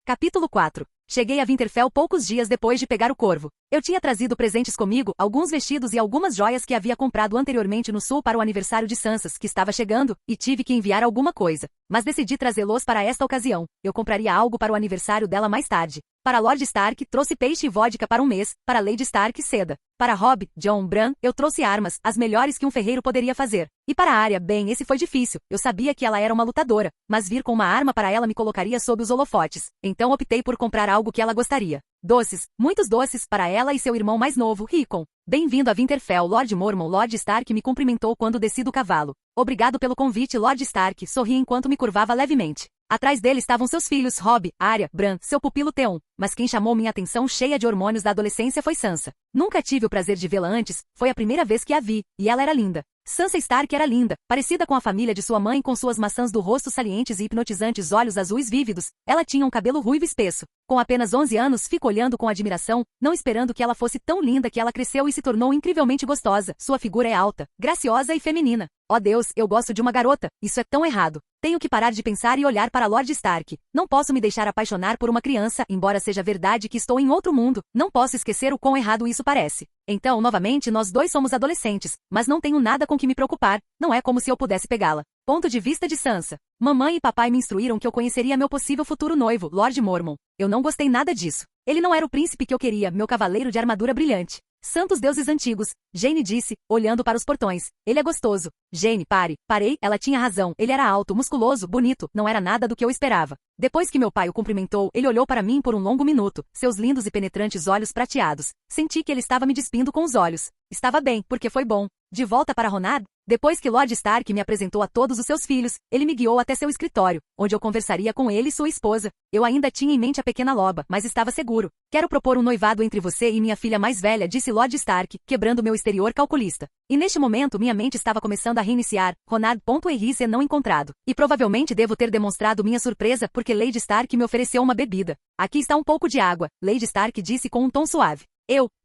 Capítulo 4. Cheguei a Winterfell poucos dias depois de pegar o corvo. Eu tinha trazido presentes comigo, alguns vestidos e algumas joias que havia comprado anteriormente no sul para o aniversário de Sansa, que estava chegando, e tive que enviar alguma coisa. Mas decidi trazê-los para esta ocasião. Eu compraria algo para o aniversário dela mais tarde. Para Lord Stark, trouxe peixe e vodka para um mês, para Lady Stark, seda. Para Robb, Jon, Bran, eu trouxe armas, as melhores que um ferreiro poderia fazer. E para Arya, bem, esse foi difícil. Eu sabia que ela era uma lutadora, mas vir com uma arma para ela me colocaria sob os holofotes. Então optei por comprar algo que ela gostaria. Doces, muitos doces, para ela e seu irmão mais novo, Rickon. Bem-vindo a Winterfell, Lord Mormon. Lord Stark me cumprimentou quando desci do cavalo. Obrigado pelo convite, Lord Stark, sorri enquanto me curvava levemente. Atrás dele estavam seus filhos, Robb, Arya, Bran, seu pupilo Theon. Mas quem chamou minha atenção cheia de hormônios da adolescência foi Sansa. Nunca tive o prazer de vê-la antes, foi a primeira vez que a vi, e ela era linda. Sansa Stark era linda, parecida com a família de sua mãe com suas maçãs do rosto salientes e hipnotizantes olhos azuis vívidos. Ela tinha um cabelo ruivo espesso. Com apenas 11 anos, fico olhando com admiração, não esperando que ela fosse tão linda que ela cresceu e se tornou incrivelmente gostosa. Sua figura é alta, graciosa e feminina. Oh Deus, eu gosto de uma garota, isso é tão errado. Tenho que parar de pensar e olhar para Lord Stark. Não posso me deixar apaixonar por uma criança, embora seja verdade que estou em outro mundo. Não posso esquecer o quão errado isso parece. Então, novamente, nós dois somos adolescentes, mas não tenho nada com que me preocupar. Não é como se eu pudesse pegá-la. Ponto de vista de Sansa. Mamãe e papai me instruíram que eu conheceria meu possível futuro noivo, Lord Mormon. Eu não gostei nada disso. Ele não era o príncipe que eu queria, meu cavaleiro de armadura brilhante. Santos deuses antigos, Jane disse, olhando para os portões. Ele é gostoso. Jane, pare. Parei, ela tinha razão. Ele era alto, musculoso, bonito, não era nada do que eu esperava. Depois que meu pai o cumprimentou, ele olhou para mim por um longo minuto, seus lindos e penetrantes olhos prateados. Senti que ele estava me despindo com os olhos. Estava bem, porque foi bom. De volta para Ronad? Depois que Lord Stark me apresentou a todos os seus filhos, ele me guiou até seu escritório, onde eu conversaria com ele e sua esposa. Eu ainda tinha em mente a pequena loba, mas estava seguro. Quero propor um noivado entre você e minha filha mais velha, disse Lord Stark, quebrando meu exterior calculista. E neste momento minha mente estava começando a reiniciar, Ronad.Errice não encontrado. E provavelmente devo ter demonstrado minha surpresa porque Lady Stark me ofereceu uma bebida. Aqui está um pouco de água, Lady Stark disse com um tom suave.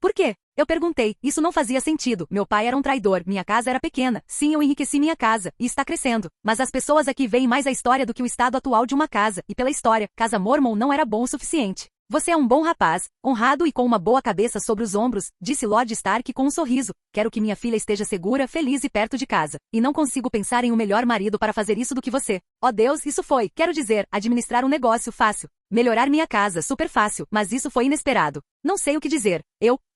Por quê? Eu perguntei, isso não fazia sentido, meu pai era um traidor, minha casa era pequena, sim eu enriqueci minha casa, e está crescendo, mas as pessoas aqui veem mais a história do que o estado atual de uma casa, e pela história, casa Mormon não era bom o suficiente. Você é um bom rapaz, honrado e com uma boa cabeça sobre os ombros, disse Lord Stark com um sorriso. Quero que minha filha esteja segura, feliz e perto de casa. E não consigo pensar em um melhor marido para fazer isso do que você. Oh Deus, isso foi, quero dizer, administrar um negócio fácil. Melhorar minha casa, super fácil, mas isso foi inesperado. Não sei o que dizer.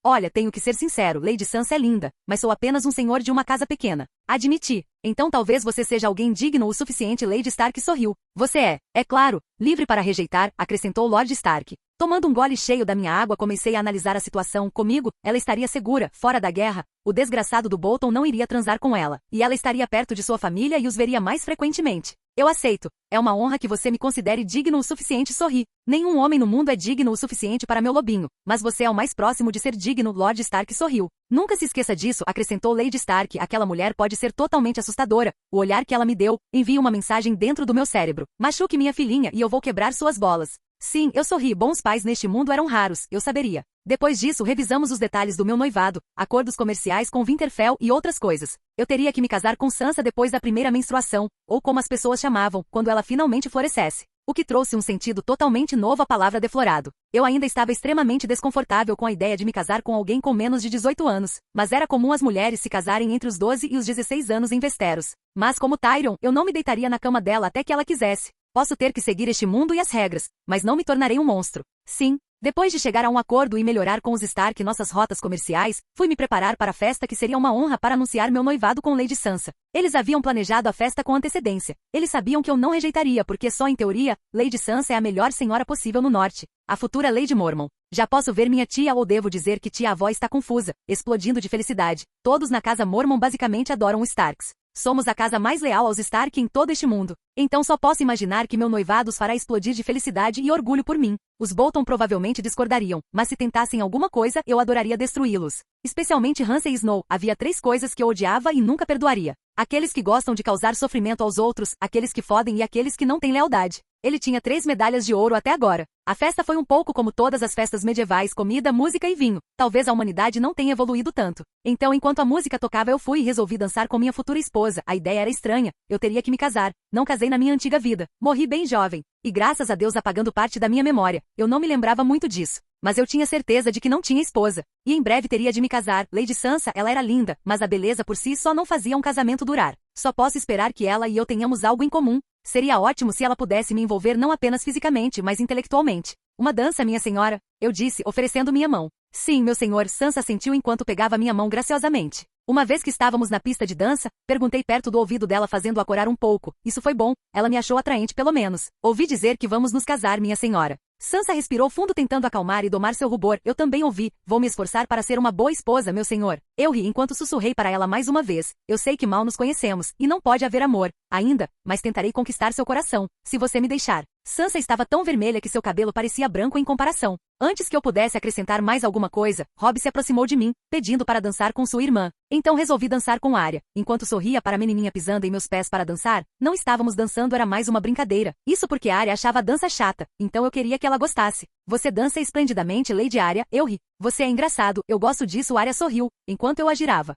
Olha, tenho que ser sincero, Lady Sansa é linda, mas sou apenas um senhor de uma casa pequena. Admiti. Então talvez você seja alguém digno o suficiente, Lady Stark sorriu. Você é claro, livre para rejeitar, acrescentou Lord Stark. Tomando um gole cheio da minha água, comecei a analisar a situação. Comigo, ela estaria segura, fora da guerra. O desgraçado do Bolton não iria transar com ela, e ela estaria perto de sua família e os veria mais frequentemente. Eu aceito. É uma honra que você me considere digno o suficiente, sorri. Nenhum homem no mundo é digno o suficiente para meu lobinho, mas você é o mais próximo de ser digno, Lord Stark sorriu. Nunca se esqueça disso, acrescentou Lady Stark, aquela mulher pode ser totalmente assustadora. O olhar que ela me deu, envia uma mensagem dentro do meu cérebro. Machuque minha filhinha e eu vou quebrar suas bolas. Sim, eu sorri, bons pais neste mundo eram raros, eu saberia. Depois disso revisamos os detalhes do meu noivado, acordos comerciais com Winterfell e outras coisas. Eu teria que me casar com Sansa depois da primeira menstruação, ou como as pessoas chamavam, quando ela finalmente florescesse. O que trouxe um sentido totalmente novo à palavra deflorado. Eu ainda estava extremamente desconfortável com a ideia de me casar com alguém com menos de 18 anos, mas era comum as mulheres se casarem entre os 12 e os 16 anos em Westeros. Mas como Tyrion, eu não me deitaria na cama dela até que ela quisesse. Posso ter que seguir este mundo e as regras, mas não me tornarei um monstro. Sim. Depois de chegar a um acordo e melhorar com os Stark nossas rotas comerciais, fui me preparar para a festa que seria uma honra para anunciar meu noivado com Lady Sansa. Eles haviam planejado a festa com antecedência. Eles sabiam que eu não rejeitaria porque só em teoria, Lady Sansa é a melhor senhora possível no norte. A futura Lady Mormon. Já posso ver minha tia ou devo dizer que tia-avó está confusa, explodindo de felicidade. Todos na casa Mormon basicamente adoram os Starks. Somos a casa mais leal aos Stark em todo este mundo. Então só posso imaginar que meu noivado os fará explodir de felicidade e orgulho por mim. Os Bolton provavelmente discordariam, mas se tentassem alguma coisa, eu adoraria destruí-los. Especialmente Ramsay Snow, havia 3 coisas que eu odiava e nunca perdoaria. Aqueles que gostam de causar sofrimento aos outros, aqueles que fodem e aqueles que não têm lealdade. Ele tinha 3 medalhas de ouro até agora. A festa foi um pouco como todas as festas medievais, comida, música e vinho. Talvez a humanidade não tenha evoluído tanto. Então, enquanto a música tocava, eu fui e resolvi dançar com minha futura esposa. A ideia era estranha. Eu teria que me casar. Não casei na minha antiga vida. Morri bem jovem. E graças a Deus apagando parte da minha memória. Eu não me lembrava muito disso. Mas eu tinha certeza de que não tinha esposa. E em breve teria de me casar. Lady Sansa, ela era linda, mas a beleza por si só não fazia um casamento durar. Só posso esperar que ela e eu tenhamos algo em comum. Seria ótimo se ela pudesse me envolver não apenas fisicamente, mas intelectualmente. Uma dança, minha senhora, eu disse, oferecendo minha mão. Sim, meu senhor, Sansa assentiu enquanto pegava minha mão graciosamente. Uma vez que estávamos na pista de dança, perguntei perto do ouvido dela fazendo-a corar um pouco. Isso foi bom, ela me achou atraente pelo menos. Ouvi dizer que vamos nos casar, minha senhora. Sansa respirou fundo tentando acalmar e domar seu rubor. Eu também ouvi. Vou me esforçar para ser uma boa esposa, meu senhor. Eu ri enquanto sussurrei para ela mais uma vez. Eu sei que mal nos conhecemos, e não pode haver amor, ainda, mas tentarei conquistar seu coração, se você me deixar. Sansa estava tão vermelha que seu cabelo parecia branco em comparação. Antes que eu pudesse acrescentar mais alguma coisa, Robb se aproximou de mim, pedindo para dançar com sua irmã. Então resolvi dançar com Arya. Enquanto sorria para a menininha pisando em meus pés para dançar, não estávamos dançando, era mais uma brincadeira. Isso porque Arya achava a dança chata, então eu queria que ela gostasse. Você dança esplendidamente, Lady Arya, eu ri. Você é engraçado, eu gosto disso, Arya sorriu, enquanto eu a girava.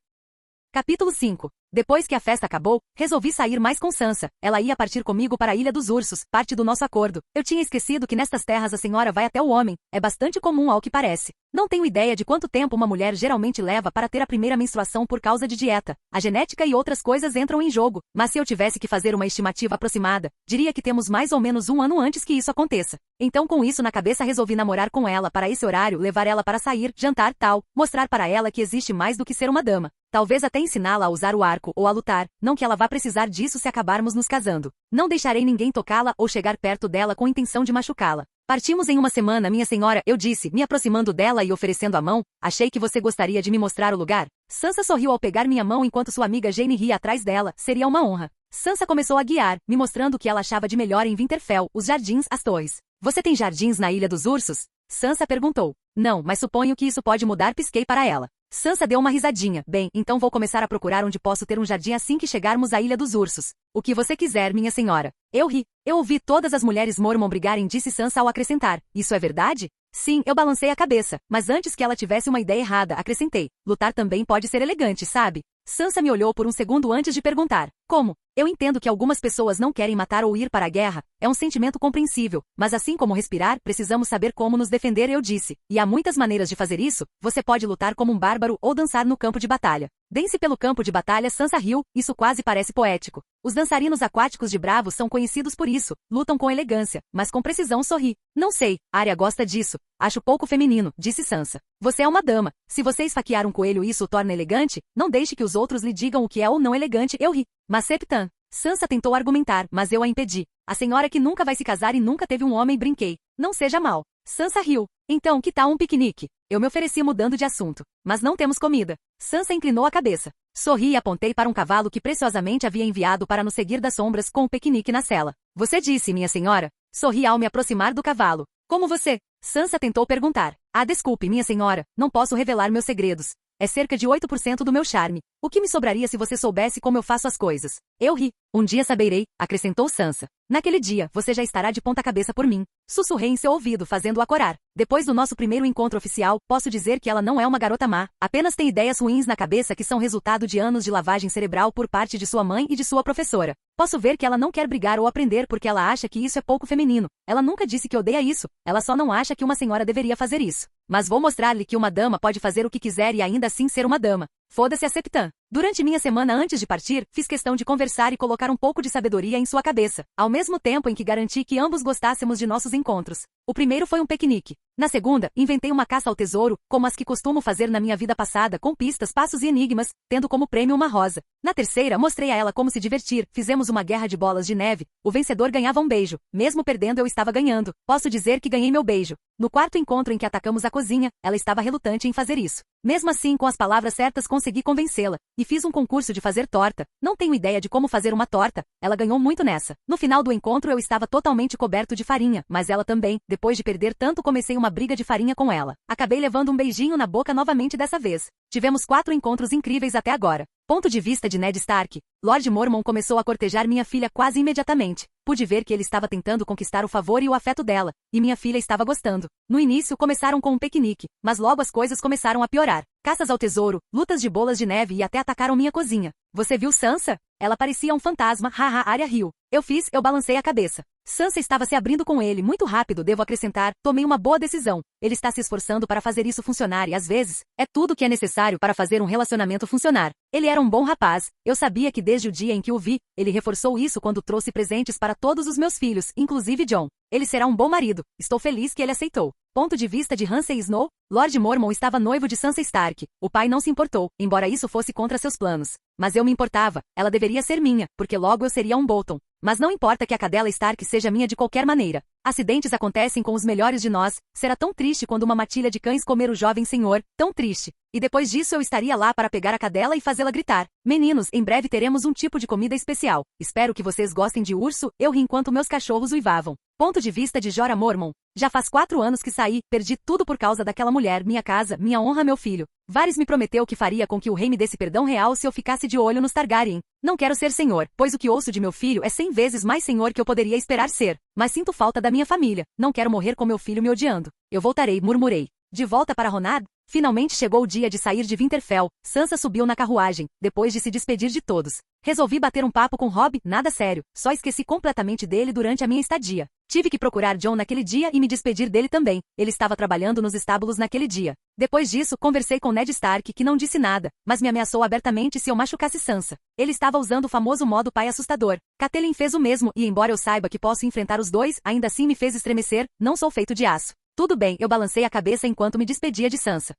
Capítulo 5. Depois que a festa acabou, resolvi sair mais com Sansa. Ela ia partir comigo para a Ilha dos Ursos, parte do nosso acordo. Eu tinha esquecido que nestas terras a senhora vai até o homem. É bastante comum ao que parece. Não tenho ideia de quanto tempo uma mulher geralmente leva para ter a primeira menstruação por causa de dieta. A genética e outras coisas entram em jogo. Mas se eu tivesse que fazer uma estimativa aproximada, diria que temos mais ou menos 1 ano antes que isso aconteça. Então com isso na cabeça resolvi namorar com ela para esse horário, levar ela para sair, jantar, tal, mostrar para ela que existe mais do que ser uma dama. Talvez até ensiná-la a usar o arco ou a lutar, não que ela vá precisar disso se acabarmos nos casando. Não deixarei ninguém tocá-la ou chegar perto dela com intenção de machucá-la. Partimos em 1 semana, minha senhora, eu disse, me aproximando dela e oferecendo a mão. Achei que você gostaria de me mostrar o lugar. Sansa sorriu ao pegar minha mão enquanto sua amiga Jaime ria atrás dela. Seria uma honra. Sansa começou a guiar, me mostrando o que ela achava de melhor em Winterfell, os jardins, as torres. Você tem jardins na Ilha dos Ursos? Sansa perguntou. Não, mas suponho que isso pode mudar, pisquei para ela. Sansa deu uma risadinha. Bem, então vou começar a procurar onde posso ter um jardim assim que chegarmos à Ilha dos Ursos. O que você quiser, minha senhora. Eu ri. Eu ouvi todas as mulheres Mormon brigarem, disse Sansa ao acrescentar. Isso é verdade? Sim, eu balancei a cabeça, mas antes que ela tivesse uma ideia errada, acrescentei. Lutar também pode ser elegante, sabe? Sansa me olhou por um segundo antes de perguntar. Como? Eu entendo que algumas pessoas não querem matar ou ir para a guerra, é um sentimento compreensível, mas assim como respirar, precisamos saber como nos defender, eu disse. E há muitas maneiras de fazer isso, você pode lutar como um bárbaro ou dançar no campo de batalha. Dance pelo campo de batalha, Sansa riu, isso quase parece poético. Os dançarinos aquáticos de Bravos são conhecidos por isso, lutam com elegância, mas com precisão, sorri. Não sei, Arya gosta disso. Acho pouco feminino, disse Sansa. Você é uma dama. Se você esfaquear um coelho e isso o torna elegante, não deixe que os outros lhe digam o que é ou não elegante, eu ri. Mas Septan. Sansa tentou argumentar, mas eu a impedi. A senhora que nunca vai se casar e nunca teve um homem, brinquei. Não seja mal. Sansa riu. Então, que tal um piquenique? Eu me ofereci mudando de assunto. Mas não temos comida. Sansa inclinou a cabeça. Sorri e apontei para um cavalo que preciosamente havia enviado para nos seguir das sombras com o piquenique na sela. Você disse, minha senhora? Sorri ao me aproximar do cavalo. Como você? Sansa tentou perguntar. Ah, desculpe, minha senhora, não posso revelar meus segredos. É cerca de 8% do meu charme. O que me sobraria se você soubesse como eu faço as coisas? Eu ri. Um dia saberei, acrescentou Sansa. Naquele dia, você já estará de ponta cabeça por mim. Sussurrei em seu ouvido, fazendo-a corar. Depois do nosso primeiro encontro oficial, posso dizer que ela não é uma garota má. Apenas tem ideias ruins na cabeça que são resultado de anos de lavagem cerebral por parte de sua mãe e de sua professora. Posso ver que ela não quer brigar ou aprender porque ela acha que isso é pouco feminino. Ela nunca disse que odeia isso. Ela só não acha que uma senhora deveria fazer isso. Mas vou mostrar-lhe que uma dama pode fazer o que quiser e ainda assim ser uma dama. Foda-se a Septan. Durante minha semana antes de partir, fiz questão de conversar e colocar um pouco de sabedoria em sua cabeça, ao mesmo tempo em que garanti que ambos gostássemos de nossos encontros. O primeiro foi um piquenique. Na segunda, inventei uma caça ao tesouro, como as que costumo fazer na minha vida passada, com pistas, passos e enigmas, tendo como prêmio uma rosa. Na terceira, mostrei a ela como se divertir, fizemos uma guerra de bolas de neve, o vencedor ganhava um beijo. Mesmo perdendo eu estava ganhando. Posso dizer que ganhei meu beijo. No quarto encontro em que atacamos a cozinha, ela estava relutante em fazer isso. Mesmo assim, com as palavras certas consegui convencê-la. E fiz um concurso de fazer torta. Não tenho ideia de como fazer uma torta. Ela ganhou muito nessa. No final do encontro eu estava totalmente coberto de farinha, mas ela também. Depois de perder tanto, comecei uma briga de farinha com ela. Acabei levando um beijinho na boca novamente dessa vez. Tivemos 4 encontros incríveis até agora. Ponto de vista de Ned Stark. Lord Mormon começou a cortejar minha filha quase imediatamente. Pude ver que ele estava tentando conquistar o favor e o afeto dela, e minha filha estava gostando. No início começaram com um piquenique, mas logo as coisas começaram a piorar. Caças ao tesouro, lutas de bolas de neve e até atacaram minha cozinha. Você viu Sansa? Ela parecia um fantasma, haha, Arya riu. Eu balancei a cabeça. Sansa estava se abrindo com ele muito rápido, devo acrescentar, tomei uma boa decisão. Ele está se esforçando para fazer isso funcionar e às vezes, é tudo que é necessário para fazer um relacionamento funcionar. Ele era um bom rapaz, eu sabia que desde o dia em que o vi, ele reforçou isso quando trouxe presentes para todos os meus filhos, inclusive Jon. Ele será um bom marido, estou feliz que ele aceitou. Ponto de vista de Ramsay Snow, Lord Mormon estava noivo de Sansa Stark. O pai não se importou, embora isso fosse contra seus planos. Mas eu me importava, ela deveria ser minha, porque logo eu seria um Bolton. Mas não importa que a cadela Stark seja minha de qualquer maneira. Acidentes acontecem com os melhores de nós, será tão triste quando uma matilha de cães comer o jovem senhor, tão triste. E depois disso eu estaria lá para pegar a cadela e fazê-la gritar. Meninos, em breve teremos um tipo de comida especial. Espero que vocês gostem de urso, eu ri enquanto meus cachorros uivavam. Ponto de vista de Jorah Mormon. Já faz 4 anos que saí, perdi tudo por causa daquela mulher, minha casa, minha honra, meu filho. Varys me prometeu que faria com que o rei me desse perdão real se eu ficasse de olho nos Targaryen. Não quero ser senhor, pois o que ouço de meu filho é 100 vezes mais senhor que eu poderia esperar ser. Mas sinto falta da minha família, não quero morrer com meu filho me odiando. Eu voltarei, murmurei. De volta para Ronad? Finalmente chegou o dia de sair de Winterfell. Sansa subiu na carruagem, depois de se despedir de todos. Resolvi bater um papo com Robb, nada sério, só esqueci completamente dele durante a minha estadia. Tive que procurar Jon naquele dia e me despedir dele também. Ele estava trabalhando nos estábulos naquele dia. Depois disso, conversei com Ned Stark, que não disse nada, mas me ameaçou abertamente se eu machucasse Sansa. Ele estava usando o famoso modo pai assustador. Catelyn fez o mesmo e, embora eu saiba que posso enfrentar os dois, ainda assim me fez estremecer, não sou feito de aço. Tudo bem, eu balancei a cabeça enquanto me despedia de Sansa.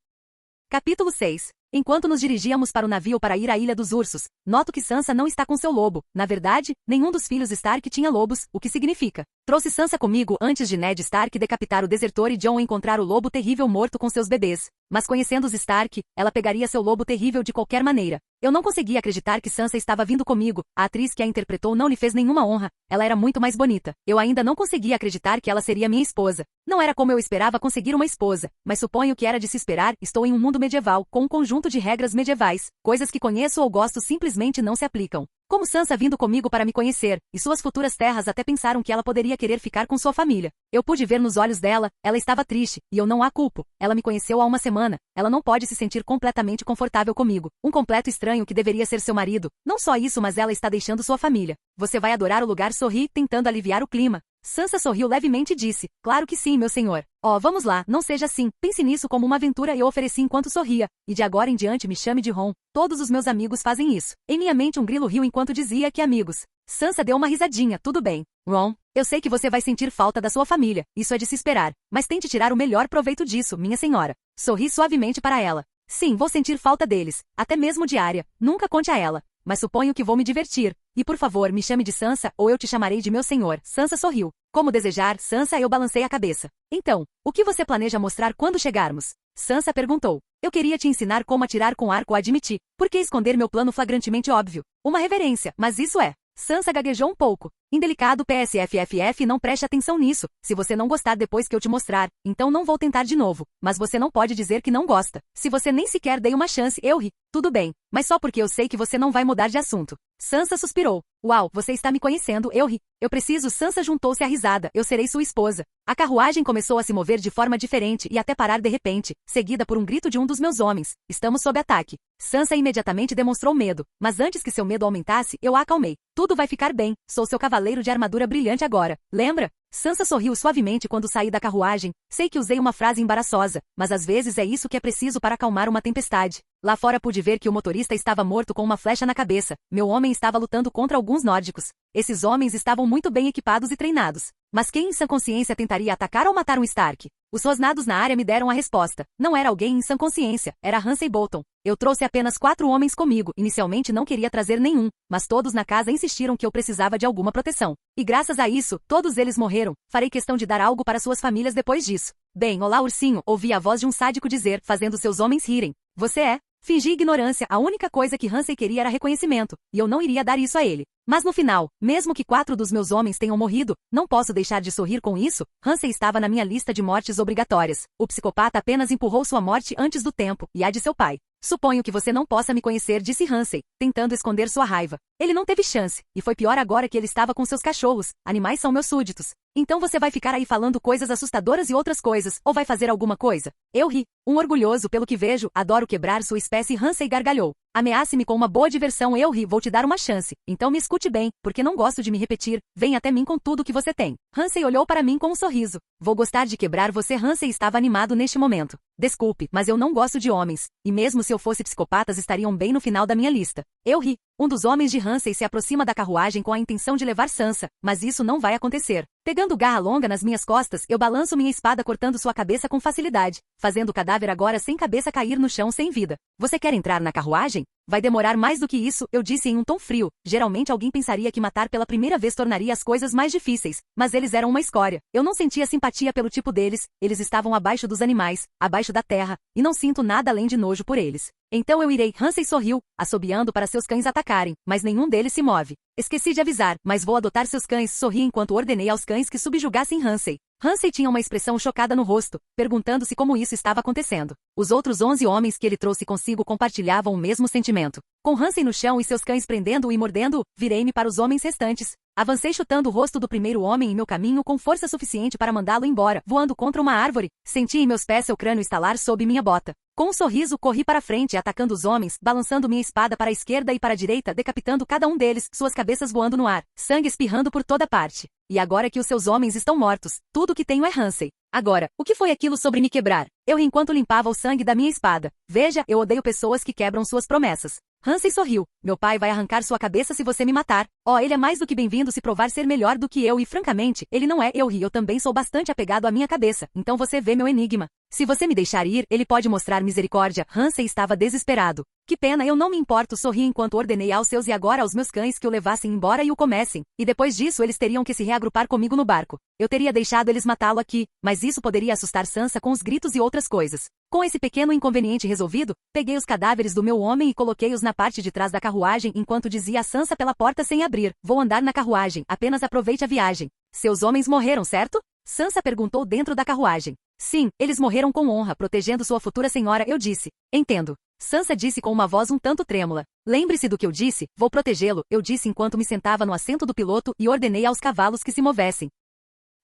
Capítulo 6. Enquanto nos dirigíamos para o navio para ir à Ilha dos Ursos, noto que Sansa não está com seu lobo. Na verdade, nenhum dos filhos Stark tinha lobos, o que significa. Trouxe Sansa comigo antes de Ned Stark decapitar o desertor e Jon encontrar o lobo terrível morto com seus bebês. Mas conhecendo os Stark, ela pegaria seu lobo terrível de qualquer maneira. Eu não conseguia acreditar que Sansa estava vindo comigo. A atriz que a interpretou não lhe fez nenhuma honra. Ela era muito mais bonita. Eu ainda não conseguia acreditar que ela seria minha esposa. Não era como eu esperava conseguir uma esposa, mas suponho que era de se esperar. Estou em um mundo medieval, com um conjunto de regras medievais. Coisas que conheço ou gosto simplesmente não se aplicam. Como Sansa vindo comigo para me conhecer, e suas futuras terras até pensaram que ela poderia querer ficar com sua família. Eu pude ver nos olhos dela, ela estava triste, e eu não a culpo. Ela me conheceu há uma semana, ela não pode se sentir completamente confortável comigo. Um completo estranho que deveria ser seu marido. Não só isso, mas ela está deixando sua família. Você vai adorar o lugar, sorri, tentando aliviar o clima. Sansa sorriu levemente e disse, claro que sim, meu senhor. Oh, vamos lá, não seja assim, pense nisso como uma aventura, eu ofereci enquanto sorria. E de agora em diante me chame de Ron. Todos os meus amigos fazem isso. Em minha mente um grilo riu enquanto dizia que amigos. Sansa deu uma risadinha, tudo bem. Ron, eu sei que você vai sentir falta da sua família, isso é de se esperar. Mas tente tirar o melhor proveito disso, minha senhora. Sorri suavemente para ela. Sim, vou sentir falta deles, até mesmo de Arya. Nunca conte a ela. Mas suponho que vou me divertir. E por favor, me chame de Sansa, ou eu te chamarei de meu senhor. Sansa sorriu. Como desejar, Sansa, eu balancei a cabeça. Então, o que você planeja mostrar quando chegarmos? Sansa perguntou. Eu queria te ensinar como atirar com arco, admiti. Por que esconder meu plano flagrantemente óbvio? Uma reverência, mas isso é. Sansa gaguejou um pouco. Indelicado PSFFF, não preste atenção nisso. Se você não gostar depois que eu te mostrar, então não vou tentar de novo. Mas você não pode dizer que não gosta. Se você nem sequer dei uma chance, eu ri. Tudo bem, mas só porque eu sei que você não vai mudar de assunto. Sansa suspirou. Uau, você está me conhecendo, eu ri. Eu preciso, Sansa juntou-se à risada, eu serei sua esposa. A carruagem começou a se mover de forma diferente e até parar de repente, seguida por um grito de um dos meus homens. Estamos sob ataque. Sansa imediatamente demonstrou medo, mas antes que seu medo aumentasse, eu a acalmei. Tudo vai ficar bem, sou seu cavaleiro de armadura brilhante agora. Lembra? Sansa sorriu suavemente quando saí da carruagem. Sei que usei uma frase embaraçosa, mas às vezes é isso que é preciso para acalmar uma tempestade. Lá fora pude ver que o motorista estava morto com uma flecha na cabeça. Meu homem estava lutando contra alguns nórdicos. Esses homens estavam muito bem equipados e treinados. Mas quem em sã consciência tentaria atacar ou matar um Stark? Os rosnados na área me deram a resposta. Não era alguém em sã consciência, era Ramsay Bolton. Eu trouxe apenas 4 homens comigo, inicialmente não queria trazer nenhum, mas todos na casa insistiram que eu precisava de alguma proteção. E graças a isso, todos eles morreram. Farei questão de dar algo para suas famílias depois disso. Bem, olá ursinho, ouvi a voz de um sádico dizer, fazendo seus homens rirem. Você é? Fingi ignorância, a única coisa que Ramsay queria era reconhecimento, e eu não iria dar isso a ele. Mas no final, mesmo que 4 dos meus homens tenham morrido, não posso deixar de sorrir com isso. Ramsay estava na minha lista de mortes obrigatórias. O psicopata apenas empurrou sua morte antes do tempo, e a de seu pai. Suponho que você não possa me conhecer, disse Ramsay, tentando esconder sua raiva. Ele não teve chance, e foi pior agora que ele estava com seus cachorros. Animais são meus súditos. Então você vai ficar aí falando coisas assustadoras e outras coisas, ou vai fazer alguma coisa? Eu ri. Orgulhoso pelo que vejo, adoro quebrar sua espécie. Ramsay gargalhou. Ameace-me com uma boa diversão. Eu ri. Vou te dar uma chance. Então me escute bem, porque não gosto de me repetir. Vem até mim com tudo que você tem. Ramsay olhou para mim com um sorriso. Vou gostar de quebrar você. Ramsay estava animado neste momento. Desculpe, mas eu não gosto de homens. E mesmo se eu fosse psicopatas estariam bem no final da minha lista. Eu ri. Um dos homens de Ramsay se aproxima da carruagem com a intenção de levar Sansa, mas isso não vai acontecer. Pegando garra longa nas minhas costas, eu balanço minha espada cortando sua cabeça com facilidade, fazendo o cadáver agora sem cabeça cair no chão sem vida. Você quer entrar na carruagem? Vai demorar mais do que isso, eu disse em um tom frio. Geralmente alguém pensaria que matar pela primeira vez tornaria as coisas mais difíceis, mas eles eram uma escória. Eu não sentia simpatia pelo tipo deles, eles estavam abaixo dos animais, abaixo da terra, e não sinto nada além de nojo por eles. Então eu irei. Ramsay sorriu, assobiando para seus cães atacarem, mas nenhum deles se move. Esqueci de avisar, mas vou adotar seus cães. Sorri enquanto ordenei aos cães que subjugassem Ramsay. Ramsay tinha uma expressão chocada no rosto, perguntando-se como isso estava acontecendo. Os outros 11 homens que ele trouxe consigo compartilhavam o mesmo sentimento. Com Ramsay no chão e seus cães prendendo-o e mordendo-o, virei-me para os homens restantes. Avancei chutando o rosto do primeiro homem em meu caminho com força suficiente para mandá-lo embora, voando contra uma árvore. Senti em meus pés seu crânio estalar sob minha bota. Com um sorriso, corri para frente, atacando os homens, balançando minha espada para a esquerda e para a direita, decapitando cada um deles, suas cabeças voando no ar, sangue espirrando por toda parte. E agora que os seus homens estão mortos, tudo o que tenho é Ramsay. Agora, o que foi aquilo sobre me quebrar? Eu ri enquanto limpava o sangue da minha espada. Veja, eu odeio pessoas que quebram suas promessas. Ramsay sorriu. Meu pai vai arrancar sua cabeça se você me matar. Oh, ele é mais do que bem-vindo se provar ser melhor do que eu e francamente, ele não é. Eu ri. Eu também sou bastante apegado à minha cabeça, então você vê meu enigma. Se você me deixar ir, ele pode mostrar misericórdia. Ramsay estava desesperado. Que pena, eu não me importo. Sorri enquanto ordenei aos seus e agora aos meus cães que o levassem embora e o comessem. E depois disso eles teriam que se reagrupar comigo no barco. Eu teria deixado eles matá-lo aqui, mas isso poderia assustar Sansa com os gritos e outras coisas. Com esse pequeno inconveniente resolvido, peguei os cadáveres do meu homem e coloquei-os na parte de trás da carruagem enquanto dizia a Sansa pela porta sem abrir. Vou andar na carruagem, apenas aproveite a viagem. Seus homens morreram, certo? Sansa perguntou dentro da carruagem. Sim, eles morreram com honra, protegendo sua futura senhora, eu disse. Entendo. Sansa disse com uma voz um tanto trêmula. Lembre-se do que eu disse, vou protegê-lo, eu disse enquanto me sentava no assento do piloto e ordenei aos cavalos que se movessem.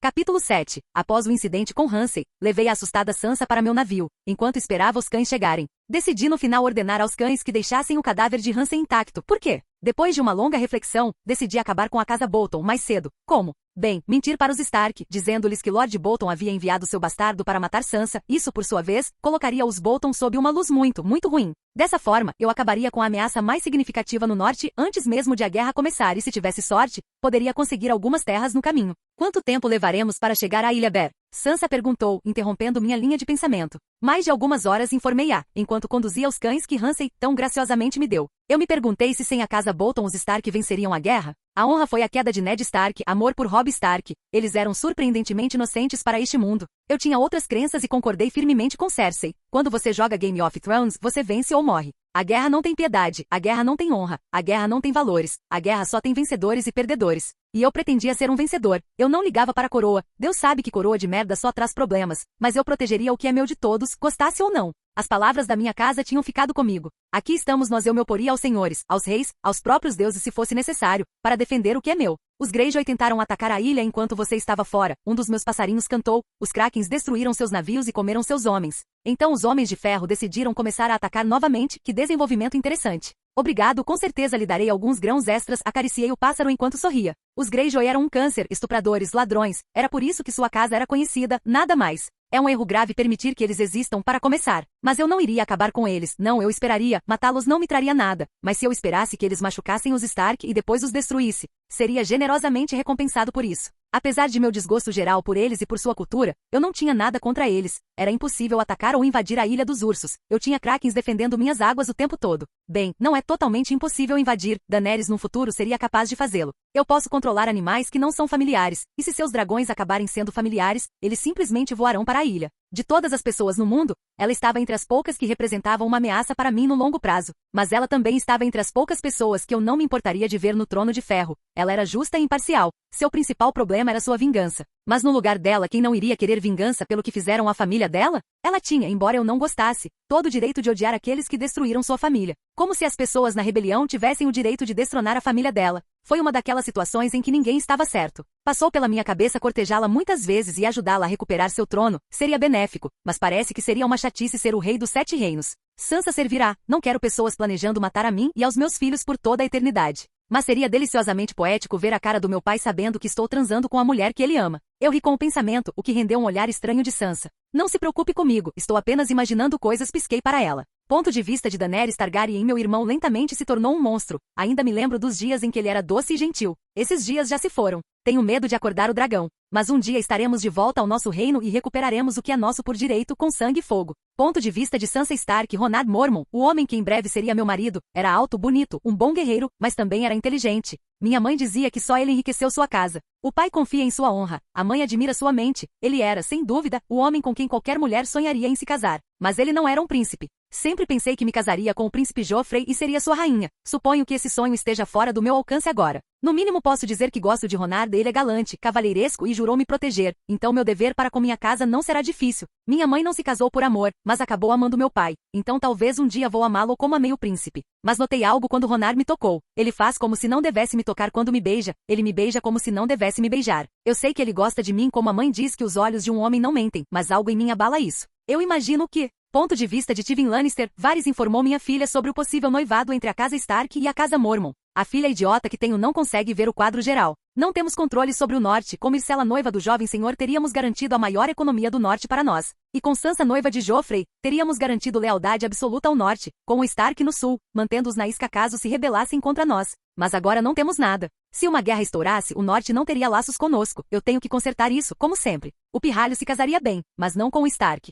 Capítulo 7. Após o incidente com Ramsay, levei a assustada Sansa para meu navio, enquanto esperava os cães chegarem. Decidi no final ordenar aos cães que deixassem o cadáver de Ramsay intacto. Por quê? Depois de uma longa reflexão, decidi acabar com a casa Bolton mais cedo. Como? Bem, mentir para os Stark, dizendo-lhes que Lord Bolton havia enviado seu bastardo para matar Sansa. Isso, por sua vez, colocaria os Bolton sob uma luz muito ruim. Dessa forma, eu acabaria com a ameaça mais significativa no norte antes mesmo de a guerra começar e se tivesse sorte, poderia conseguir algumas terras no caminho. Quanto tempo levaremos para chegar à Ilha Bear? Sansa perguntou, interrompendo minha linha de pensamento. Mais de algumas horas, informei-a, enquanto conduzia os cães que Ramsay tão graciosamente me deu. Eu me perguntei se sem a casa Bolton os Stark venceriam a guerra. A honra foi a queda de Ned Stark, amor por Robb Stark. Eles eram surpreendentemente inocentes para este mundo. Eu tinha outras crenças e concordei firmemente com Cersei. Quando você joga Game of Thrones, você vence ou morre. A guerra não tem piedade, a guerra não tem honra, a guerra não tem valores, a guerra só tem vencedores e perdedores. E eu pretendia ser um vencedor. Eu não ligava para a coroa. Deus sabe que coroa de merda só traz problemas. Mas eu protegeria o que é meu de todos, gostasse ou não. As palavras da minha casa tinham ficado comigo. Aqui estamos nós, eu me oporia aos senhores, aos reis, aos próprios deuses se fosse necessário, para defender o que é meu. Os Greyjoy tentaram atacar a ilha enquanto você estava fora. Um dos meus passarinhos cantou. Os Krakens destruíram seus navios e comeram seus homens. Então os Homens de Ferro decidiram começar a atacar novamente. Que desenvolvimento interessante. Obrigado, com certeza lhe darei alguns grãos extras. Acariciei o pássaro enquanto sorria. Os Greyjoy eram um câncer, estupradores, ladrões. Era por isso que sua casa era conhecida, nada mais. É um erro grave permitir que eles existam para começar. Mas eu não iria acabar com eles. Não, eu esperaria. Matá-los não me traria nada. Mas se eu esperasse que eles machucassem os Stark e depois os destruísse, seria generosamente recompensado por isso. Apesar de meu desgosto geral por eles e por sua cultura, eu não tinha nada contra eles. Era impossível atacar ou invadir a Ilha dos Ursos. Eu tinha Krakens defendendo minhas águas o tempo todo. Bem, não é totalmente impossível invadir. Daenerys no futuro seria capaz de fazê-lo. Eu posso controlar animais que não são familiares, e se seus dragões acabarem sendo familiares, eles simplesmente voarão para a ilha. De todas as pessoas no mundo, ela estava entre as poucas que representavam uma ameaça para mim no longo prazo. Mas ela também estava entre as poucas pessoas que eu não me importaria de ver no trono de ferro. Ela era justa e imparcial. Seu principal problema era sua vingança. Mas no lugar dela, quem não iria querer vingança pelo que fizeram à família dela? Ela tinha, embora eu não gostasse, todo o direito de odiar aqueles que destruíram sua família. Como se as pessoas na rebelião tivessem o direito de destronar a família dela. Foi uma daquelas situações em que ninguém estava certo. Passou pela minha cabeça cortejá-la muitas vezes e ajudá-la a recuperar seu trono. Seria benéfico, mas parece que seria uma chatice ser o rei dos 7 reinos. Sansa servirá. Não quero pessoas planejando matar a mim e aos meus filhos por toda a eternidade. Mas seria deliciosamente poético ver a cara do meu pai sabendo que estou transando com a mulher que ele ama. Eu ri com o pensamento, o que rendeu um olhar estranho de Sansa. Não se preocupe comigo, estou apenas imaginando coisas, pisquei para ela. Ponto de vista de Daenerys Targaryen, meu irmão lentamente se tornou um monstro. Ainda me lembro dos dias em que ele era doce e gentil. Esses dias já se foram. Tenho medo de acordar o dragão. Mas um dia estaremos de volta ao nosso reino e recuperaremos o que é nosso por direito com sangue e fogo. Ponto de vista de Sansa Stark, Ronad Mormont, o homem que em breve seria meu marido, era alto, bonito, um bom guerreiro, mas também era inteligente. Minha mãe dizia que só ele enriqueceu sua casa. O pai confia em sua honra, a mãe admira sua mente. Ele era, sem dúvida, o homem com quem qualquer mulher sonharia em se casar. Mas ele não era um príncipe. Sempre pensei que me casaria com o príncipe Joffrey e seria sua rainha. Suponho que esse sonho esteja fora do meu alcance agora. No mínimo posso dizer que gosto de Ronard, ele é galante, cavalheiresco e jurou me proteger. Então meu dever para com minha casa não será difícil. Minha mãe não se casou por amor, mas acabou amando meu pai. Então talvez um dia vou amá-lo como amei o príncipe. Mas notei algo quando Ronard me tocou. Ele faz como se não devesse me tocar quando me beija. Ele me beija como se não devesse me beijar. Eu sei que ele gosta de mim como a mãe diz que os olhos de um homem não mentem, mas algo em mim abala isso. Eu imagino que... Ponto de vista de Tywin Lannister, Varys informou minha filha sobre o possível noivado entre a casa Stark e a casa Mormont. A filha idiota que tenho não consegue ver o quadro geral. Não temos controle sobre o norte, como Myrcella noiva do jovem senhor teríamos garantido a maior economia do norte para nós. E com Sansa noiva de Joffrey, teríamos garantido lealdade absoluta ao norte, com o Stark no sul, mantendo-os na isca caso se rebelassem contra nós. Mas agora não temos nada. Se uma guerra estourasse, o norte não teria laços conosco. Eu tenho que consertar isso, como sempre. O pirralho se casaria bem, mas não com o Stark.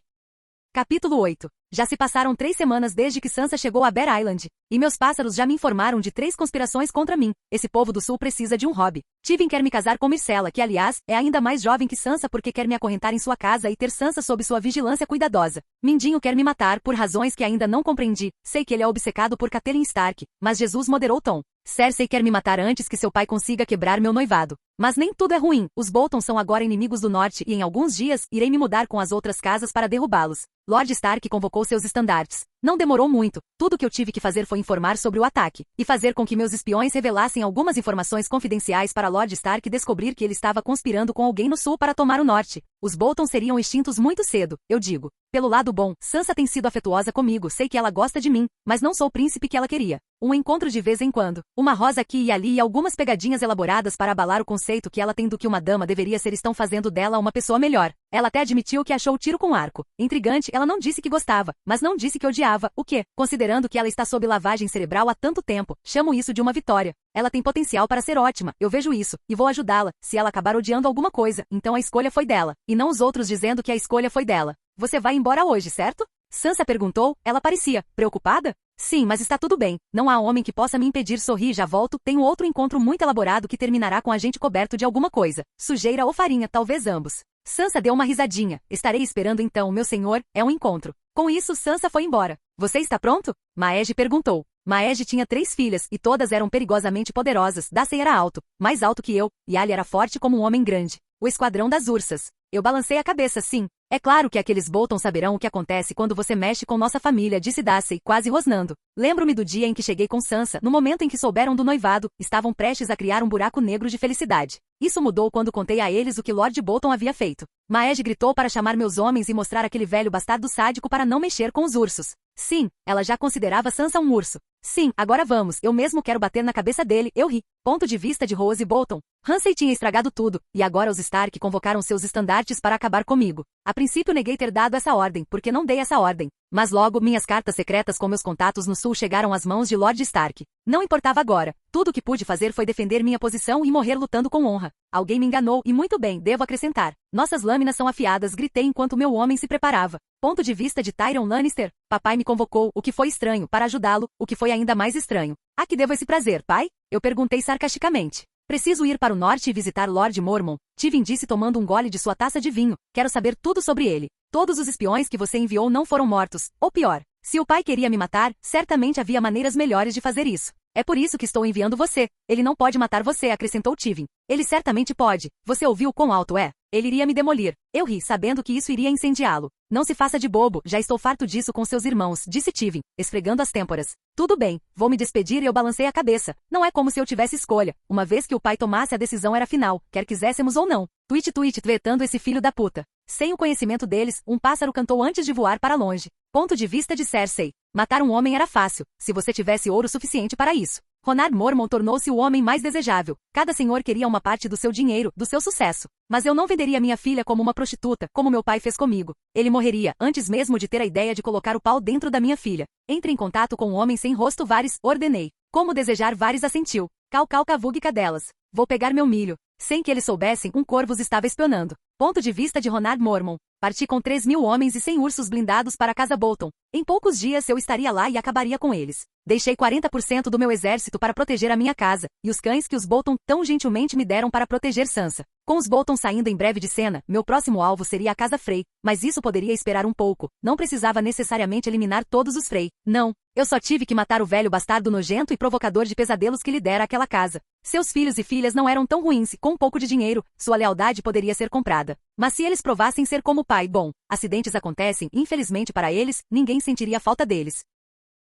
Capítulo 8. Já se passaram 3 semanas desde que Sansa chegou a Bear Island, e meus pássaros já me informaram de 3 conspirações contra mim. Esse povo do sul precisa de um hobby. Tywin quer me casar com Myrcella, que aliás, é ainda mais jovem que Sansa porque quer me acorrentar em sua casa e ter Sansa sob sua vigilância cuidadosa. Mindinho quer me matar por razões que ainda não compreendi. Sei que ele é obcecado por Catelyn Stark, mas Jesus moderou o tom. Cersei quer me matar antes que seu pai consiga quebrar meu noivado. Mas nem tudo é ruim. Os Bolton são agora inimigos do norte e em alguns dias irei me mudar com as outras casas para derrubá-los. Lord Stark convocou seus estandartes. Não demorou muito. Tudo que eu tive que fazer foi informar sobre o ataque e fazer com que meus espiões revelassem algumas informações confidenciais para Lord Stark descobrir que ele estava conspirando com alguém no sul para tomar o norte. Os Bolton seriam extintos muito cedo, eu digo. Pelo lado bom, Sansa tem sido afetuosa comigo, sei que ela gosta de mim, mas não sou o príncipe que ela queria. Um encontro de vez em quando, uma rosa aqui e ali e algumas pegadinhas elaboradas para abalar o conceito que ela tem do que uma dama deveria ser estão fazendo dela uma pessoa melhor. Ela até admitiu que achou o tiro com arco. Intrigante, ela não disse que gostava, mas não disse que odiava, o que, considerando que ela está sob lavagem cerebral há tanto tempo, chamo isso de uma vitória. Ela tem potencial para ser ótima, eu vejo isso, e vou ajudá-la. Se ela acabar odiando alguma coisa, então a escolha foi dela, e não os outros dizendo que a escolha foi dela. Você vai embora hoje, certo? Sansa perguntou, ela parecia preocupada? Sim, mas está tudo bem. Não há homem que possa me impedir. Sorri, já volto. Tenho outro encontro muito elaborado que terminará com a gente coberto de alguma coisa. Sujeira ou farinha, talvez ambos. Sansa deu uma risadinha. Estarei esperando então, meu senhor, é um encontro. Com isso, Sansa foi embora. Você está pronto? Maege perguntou. Maege tinha 3 filhas, e todas eram perigosamente poderosas. Dacey era alto, mais alto que eu, e Ali era forte como um homem grande. O esquadrão das ursas. Eu balancei a cabeça, sim. É claro que aqueles Bolton saberão o que acontece quando você mexe com nossa família, disse Dacey, quase rosnando. Lembro-me do dia em que cheguei com Sansa, no momento em que souberam do noivado, estavam prestes a criar um buraco negro de felicidade. Isso mudou quando contei a eles o que Lord Bolton havia feito. Maege gritou para chamar meus homens e mostrar aquele velho bastardo sádico para não mexer com os ursos. Sim, ela já considerava Sansa um urso. Sim, agora vamos, eu mesmo quero bater na cabeça dele, eu ri. Ponto de vista de Rose Bolton. Ramsay tinha estragado tudo, e agora os Stark convocaram seus estandartes para acabar comigo. A princípio neguei ter dado essa ordem, porque não dei essa ordem. Mas logo, minhas cartas secretas com meus contatos no sul chegaram às mãos de Lord Stark. Não importava agora. Tudo o que pude fazer foi defender minha posição e morrer lutando com honra. Alguém me enganou, e muito bem, devo acrescentar. Nossas lâminas são afiadas, gritei enquanto meu homem se preparava. Ponto de vista de Tyrion Lannister. Papai me convocou, o que foi estranho, para ajudá-lo, o que foi ainda mais estranho. A que devo esse prazer, pai? Eu perguntei sarcasticamente. Preciso ir para o norte e visitar Lord Mormont. Tywin disse tomando um gole de sua taça de vinho. Quero saber tudo sobre ele. Todos os espiões que você enviou não foram mortos. Ou pior, se o pai queria me matar, certamente havia maneiras melhores de fazer isso. É por isso que estou enviando você. Ele não pode matar você, acrescentou Tywin. Ele certamente pode. Você ouviu quão alto é? Ele iria me demolir. Eu ri, sabendo que isso iria incendiá-lo. Não se faça de bobo, já estou farto disso com seus irmãos, disse Tywin, esfregando as têmporas. Tudo bem, vou me despedir e eu balancei a cabeça. Não é como se eu tivesse escolha. Uma vez que o pai tomasse a decisão era final, quer quiséssemos ou não. Tweet, vetando esse filho da puta. Sem o conhecimento deles, um pássaro cantou antes de voar para longe. Ponto de vista de Cersei. Matar um homem era fácil, se você tivesse ouro suficiente para isso. Ronard Mormont tornou-se o homem mais desejável. Cada senhor queria uma parte do seu dinheiro, do seu sucesso. Mas eu não venderia minha filha como uma prostituta, como meu pai fez comigo. Ele morreria, antes mesmo de ter a ideia de colocar o pau dentro da minha filha. Entre em contato com um homem sem rosto, Varys, ordenei. Como desejar, Varys assentiu. Cal cavug cadelas. Vou pegar meu milho. Sem que eles soubessem, um corvo os estava espionando. Ponto de vista de Ronard Mormont. Parti com 3.000 homens e 100 ursos blindados para a Casa Bolton. Em poucos dias eu estaria lá e acabaria com eles. Deixei 40% do meu exército para proteger a minha casa, e os cães que os Bolton tão gentilmente me deram para proteger Sansa. Com os Bolton saindo em breve de cena, meu próximo alvo seria a Casa Frey, mas isso poderia esperar um pouco. Não precisava necessariamente eliminar todos os Frey. Não. Eu só tive que matar o velho bastardo nojento e provocador de pesadelos que lidera aquela casa. Seus filhos e filhas não eram tão ruins e, com um pouco de dinheiro, sua lealdade poderia ser comprada. Mas se eles provassem ser como o pai, bom, acidentes acontecem, infelizmente para eles, ninguém sentiria falta deles.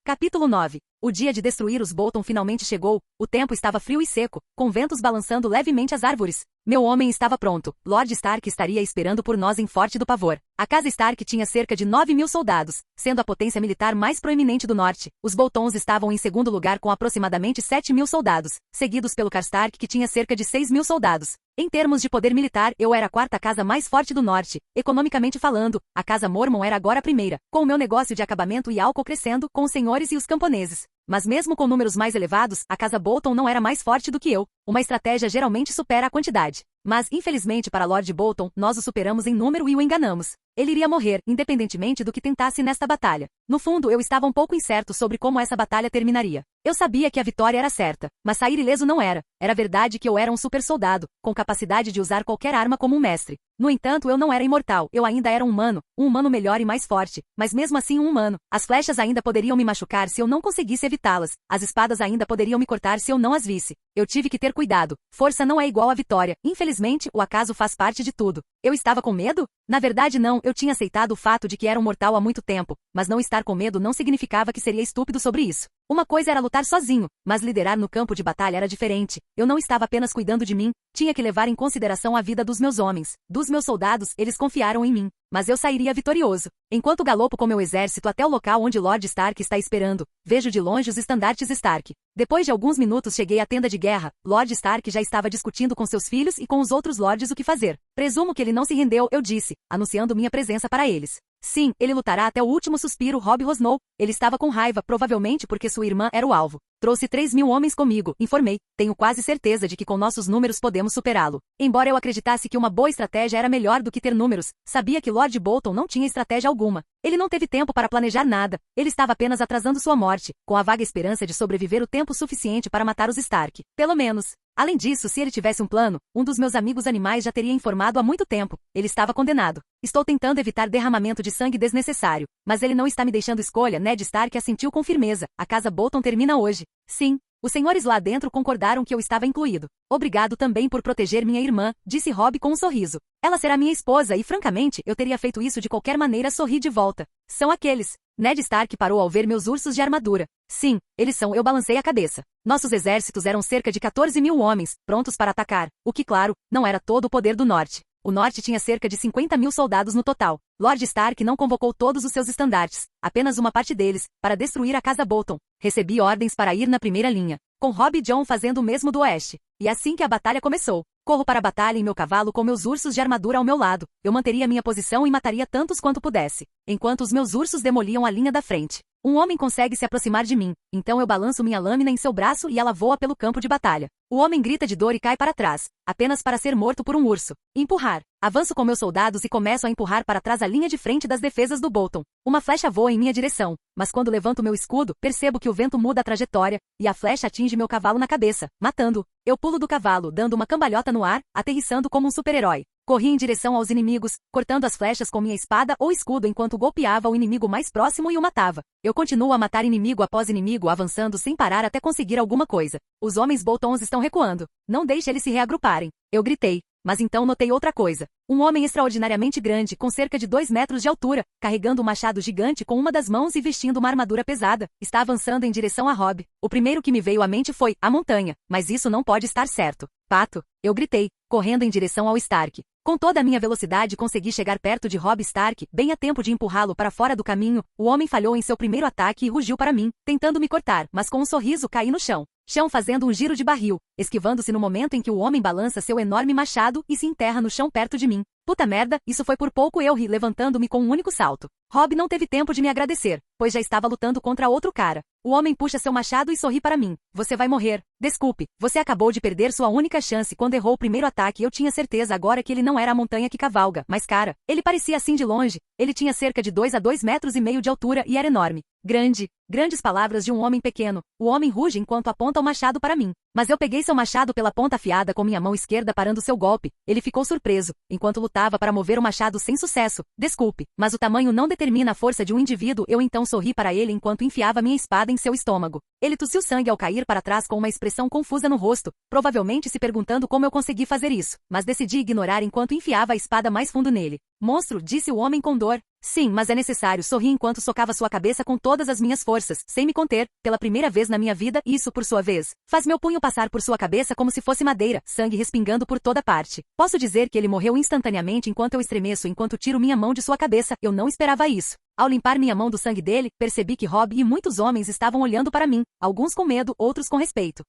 Capítulo 9. O dia de destruir os Bolton finalmente chegou. O tempo estava frio e seco, com ventos balançando levemente as árvores. Meu homem estava pronto. Lord Stark estaria esperando por nós em Forte do Pavor. A casa Stark tinha cerca de 9.000 soldados, sendo a potência militar mais proeminente do norte. Os Boltons estavam em segundo lugar com aproximadamente 7.000 soldados, seguidos pelo Karstark que tinha cerca de 6.000 soldados. Em termos de poder militar, eu era a quarta casa mais forte do norte. Economicamente falando, a casa Mormont era agora a primeira, com o meu negócio de acabamento e álcool crescendo, com os senhores e os camponeses. Mas mesmo com números mais elevados, a casa Bolton não era mais forte do que eu. Uma estratégia geralmente supera a quantidade. Mas, infelizmente para Lord Bolton, nós o superamos em número e o enganamos. Ele iria morrer, independentemente do que tentasse nesta batalha. No fundo, eu estava um pouco incerto sobre como essa batalha terminaria. Eu sabia que a vitória era certa, mas sair ileso não era. Era verdade que eu era um super soldado, com capacidade de usar qualquer arma como um mestre. No entanto, eu não era imortal, eu ainda era um humano melhor e mais forte, mas mesmo assim um humano. As flechas ainda poderiam me machucar se eu não conseguisse evitá-las. As espadas ainda poderiam me cortar se eu não as visse. Eu tive que ter cuidado. Força não é igual à vitória. Infelizmente, o acaso faz parte de tudo. Eu estava com medo? Na verdade não, eu tinha aceitado o fato de que era um mortal há muito tempo, mas não estar com medo não significava que seria estúpido sobre isso. Uma coisa era lutar sozinho, mas liderar no campo de batalha era diferente. Eu não estava apenas cuidando de mim, tinha que levar em consideração a vida dos meus homens. Dos meus soldados, eles confiaram em mim. Mas eu sairia vitorioso. Enquanto galopo com meu exército até o local onde Lord Stark está esperando, vejo de longe os estandartes Stark. Depois de alguns minutos cheguei à tenda de guerra. Lord Stark já estava discutindo com seus filhos e com os outros lords o que fazer. Presumo que ele não se rendeu, eu disse, anunciando minha presença para eles. Sim, ele lutará até o último suspiro, Robb rosnou. Ele estava com raiva, provavelmente porque sua irmã era o alvo. Trouxe 3.000 homens comigo, informei. Tenho quase certeza de que com nossos números podemos superá-lo. Embora eu acreditasse que uma boa estratégia era melhor do que ter números, sabia que Lord Bolton não tinha estratégia alguma. Ele não teve tempo para planejar nada. Ele estava apenas atrasando sua morte, com a vaga esperança de sobreviver o tempo suficiente para matar os Stark. Pelo menos. Além disso, se ele tivesse um plano, um dos meus amigos animais já teria informado há muito tempo. Ele estava condenado. Estou tentando evitar derramamento de sangue desnecessário, mas ele não está me deixando escolha. Ned Stark assentiu com firmeza. A casa Bolton termina hoje. Sim. Os senhores lá dentro concordaram que eu estava incluído. Obrigado também por proteger minha irmã, disse Robb com um sorriso. Ela será minha esposa e, francamente, eu teria feito isso de qualquer maneira. Sorri de volta. São aqueles. Ned Stark parou ao ver meus ursos de armadura. Sim, eles são. Eu balancei a cabeça. Nossos exércitos eram cerca de 14.000 homens, prontos para atacar, o que, claro, não era todo o poder do norte. O norte tinha cerca de 50.000 soldados no total. Lord Stark não convocou todos os seus estandartes, apenas uma parte deles, para destruir a casa Bolton. Recebi ordens para ir na primeira linha, com Robb e Jon fazendo o mesmo do oeste. E assim que a batalha começou, corro para a batalha em meu cavalo com meus ursos de armadura ao meu lado. Eu manteria minha posição e mataria tantos quanto pudesse, enquanto os meus ursos demoliam a linha da frente. Um homem consegue se aproximar de mim, então eu balanço minha lâmina em seu braço e ela voa pelo campo de batalha. O homem grita de dor e cai para trás, apenas para ser morto por um urso. Empurrar. Avanço com meus soldados e começo a empurrar para trás a linha de frente das defesas do Bolton. Uma flecha voa em minha direção, mas quando levanto meu escudo, percebo que o vento muda a trajetória, e a flecha atinge meu cavalo na cabeça, matando-o. Eu pulo do cavalo, dando uma cambalhota no ar, aterrissando como um super-herói. Corri em direção aos inimigos, cortando as flechas com minha espada ou escudo enquanto golpeava o inimigo mais próximo e o matava. Eu continuo a matar inimigo após inimigo, avançando sem parar até conseguir alguma coisa. Os homens Boltons estão recuando. Não deixe eles se reagruparem. Eu gritei. Mas então notei outra coisa. Um homem extraordinariamente grande, com cerca de 2 metros de altura, carregando um machado gigante com uma das mãos e vestindo uma armadura pesada, está avançando em direção a Robb. O primeiro que me veio à mente foi, a montanha, mas isso não pode estar certo. Pato, eu gritei, correndo em direção ao Stark. Com toda a minha velocidade consegui chegar perto de Robb Stark, bem a tempo de empurrá-lo para fora do caminho. O homem falhou em seu primeiro ataque e rugiu para mim, tentando me cortar, mas com um sorriso caí no chão. Chão fazendo um giro de barril, esquivando-se no momento em que o homem balança seu enorme machado e se enterra no chão perto de mim. Puta merda, isso foi por pouco eu ri, levantando-me com um único salto. Robb não teve tempo de me agradecer, pois já estava lutando contra outro cara. O homem puxa seu machado e sorri para mim. Você vai morrer. Desculpe, você acabou de perder sua única chance quando errou o primeiro ataque. Eu tinha certeza agora que ele não era a montanha que cavalga, mas cara, ele parecia assim de longe. Ele tinha cerca de 2 a 2,5 metros de altura e era enorme. Grande. Grandes palavras de um homem pequeno. O homem ruge enquanto aponta o machado para mim. Mas eu peguei seu machado pela ponta afiada com minha mão esquerda parando seu golpe. Ele ficou surpreso, enquanto lutava para mover o machado sem sucesso. Desculpe, mas o tamanho não determina a força de um indivíduo. Eu então sorri para ele enquanto enfiava minha espada em seu estômago. Ele tossiu sangue ao cair para trás com uma expressão confusa no rosto, provavelmente se perguntando como eu consegui fazer isso, mas decidi ignorar enquanto enfiava a espada mais fundo nele. Monstro, disse o homem com dor. Sim, mas é necessário, sorri enquanto socava sua cabeça com todas as minhas forças, sem me conter. Pela primeira vez na minha vida, isso por sua vez faz meu punho passar por sua cabeça como se fosse madeira, sangue respingando por toda parte. Posso dizer que ele morreu instantaneamente enquanto eu estremeço enquanto tiro minha mão de sua cabeça. Eu não esperava isso. Ao limpar minha mão do sangue dele, percebi que Robb e muitos homens estavam olhando para mim, alguns com medo, outros com respeito.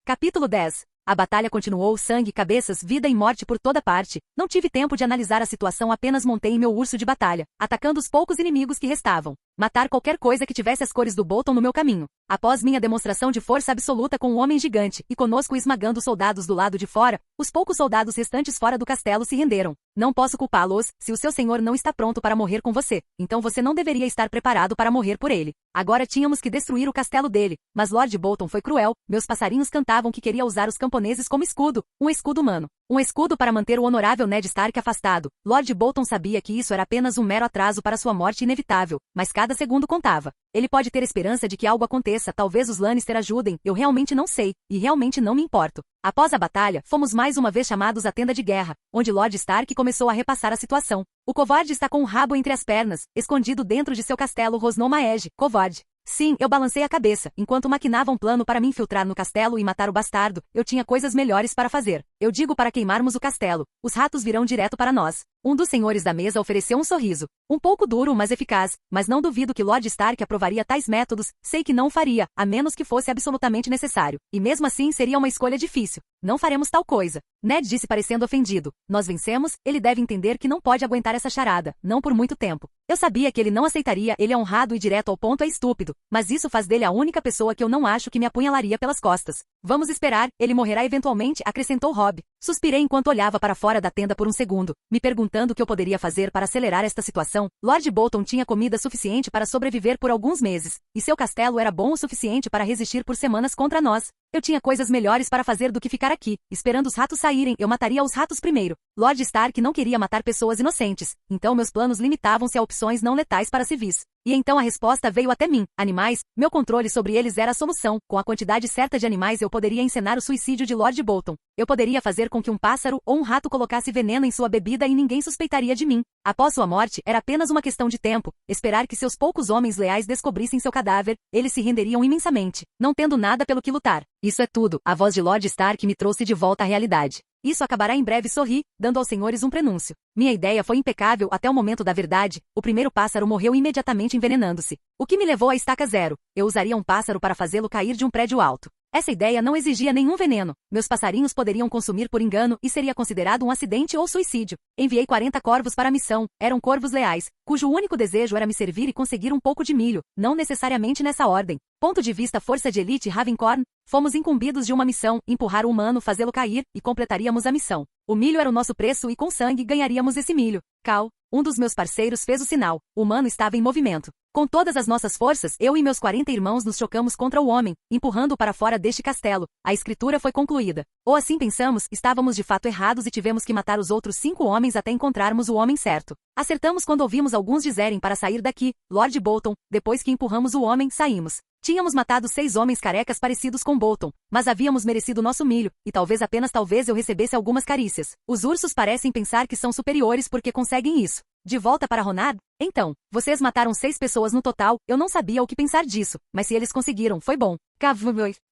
Capítulo 10. A batalha continuou, sangue, cabeças, vida e morte por toda parte. Não tive tempo de analisar a situação, apenas montei em meu urso de batalha, atacando os poucos inimigos que restavam. Matar qualquer coisa que tivesse as cores do Bolton no meu caminho. Após minha demonstração de força absoluta com o homem gigante, e conosco esmagando os soldados do lado de fora, os poucos soldados restantes fora do castelo se renderam. Não posso culpá-los, se o seu senhor não está pronto para morrer com você, então você não deveria estar preparado para morrer por ele. Agora tínhamos que destruir o castelo dele, mas Lord Bolton foi cruel, meus passarinhos cantavam que queria usar os camponeses como escudo, um escudo humano. Um escudo para manter o honorável Ned Stark afastado. Lord Bolton sabia que isso era apenas um mero atraso para sua morte inevitável, mas cada segundo contava. Ele pode ter esperança de que algo aconteça, talvez os Lannister ajudem, eu realmente não sei, e realmente não me importo. Após a batalha, fomos mais uma vez chamados à tenda de guerra, onde Lord Stark começou a repassar a situação. O covarde está com o rabo entre as pernas, escondido dentro de seu castelo, rosnou Maege, covarde. Sim, eu balancei a cabeça, enquanto maquinava um plano para me infiltrar no castelo e matar o bastardo. Eu tinha coisas melhores para fazer. Eu digo para queimarmos o castelo. Os ratos virão direto para nós. Um dos senhores da mesa ofereceu um sorriso. Um pouco duro, mas eficaz. Mas não duvido que Lord Stark aprovaria tais métodos. Sei que não faria, a menos que fosse absolutamente necessário. E mesmo assim seria uma escolha difícil. Não faremos tal coisa. Ned disse parecendo ofendido. Nós vencemos, ele deve entender que não pode aguentar essa charada. Não por muito tempo. Eu sabia que ele não aceitaria, ele é honrado e direto ao ponto, é estúpido. Mas isso faz dele a única pessoa que eu não acho que me apunhalaria pelas costas. Vamos esperar, ele morrerá eventualmente, acrescentou Robb. Suspirei enquanto olhava para fora da tenda por um segundo, me perguntando o que eu poderia fazer para acelerar esta situação. Lord Bolton tinha comida suficiente para sobreviver por alguns meses, e seu castelo era bom o suficiente para resistir por semanas contra nós. Eu tinha coisas melhores para fazer do que ficar aqui, esperando os ratos saírem. Eu mataria os ratos primeiro. Lord Stark não queria matar pessoas inocentes, então meus planos limitavam-se a opções não letais para civis. E então a resposta veio até mim. Animais, meu controle sobre eles era a solução. Com a quantidade certa de animais eu poderia encenar o suicídio de Lord Bolton. Eu poderia fazer com que um pássaro ou um rato colocasse veneno em sua bebida e ninguém suspeitaria de mim. Após sua morte, era apenas uma questão de tempo. Esperar que seus poucos homens leais descobrissem seu cadáver, eles se renderiam imensamente, não tendo nada pelo que lutar. Isso é tudo. A voz de Lord Stark me trouxe de volta à realidade. Isso acabará em breve, sorri, dando aos senhores um prenúncio. Minha ideia foi impecável até o momento da verdade. O primeiro pássaro morreu imediatamente envenenando-se. O que me levou à estaca zero. Eu usaria um pássaro para fazê-lo cair de um prédio alto. Essa ideia não exigia nenhum veneno. Meus passarinhos poderiam consumir por engano e seria considerado um acidente ou suicídio. Enviei 40 corvos para a missão. Eram corvos leais, cujo único desejo era me servir e conseguir um pouco de milho, não necessariamente nessa ordem. Ponto de vista Força de Elite Ravencorn, fomos incumbidos de uma missão, empurrar o humano, fazê-lo cair, e completaríamos a missão. O milho era o nosso preço e com sangue ganharíamos esse milho. Cal, um dos meus parceiros, fez o sinal. O humano estava em movimento. Com todas as nossas forças, eu e meus 40 irmãos nos chocamos contra o homem, empurrando-o para fora deste castelo. A escritura foi concluída. Ou assim pensamos, estávamos de fato errados e tivemos que matar os outros 5 homens até encontrarmos o homem certo. Acertamos quando ouvimos alguns dizerem para sair daqui, Lord Bolton, depois que empurramos o homem, saímos. Tínhamos matado 6 homens carecas parecidos com Bolton, mas havíamos merecido nosso milho, e talvez apenas talvez eu recebesse algumas carícias. Os ursos parecem pensar que são superiores porque conseguem isso. De volta para Ronard? Então, vocês mataram 6 pessoas no total, eu não sabia o que pensar disso, mas se eles conseguiram, foi bom.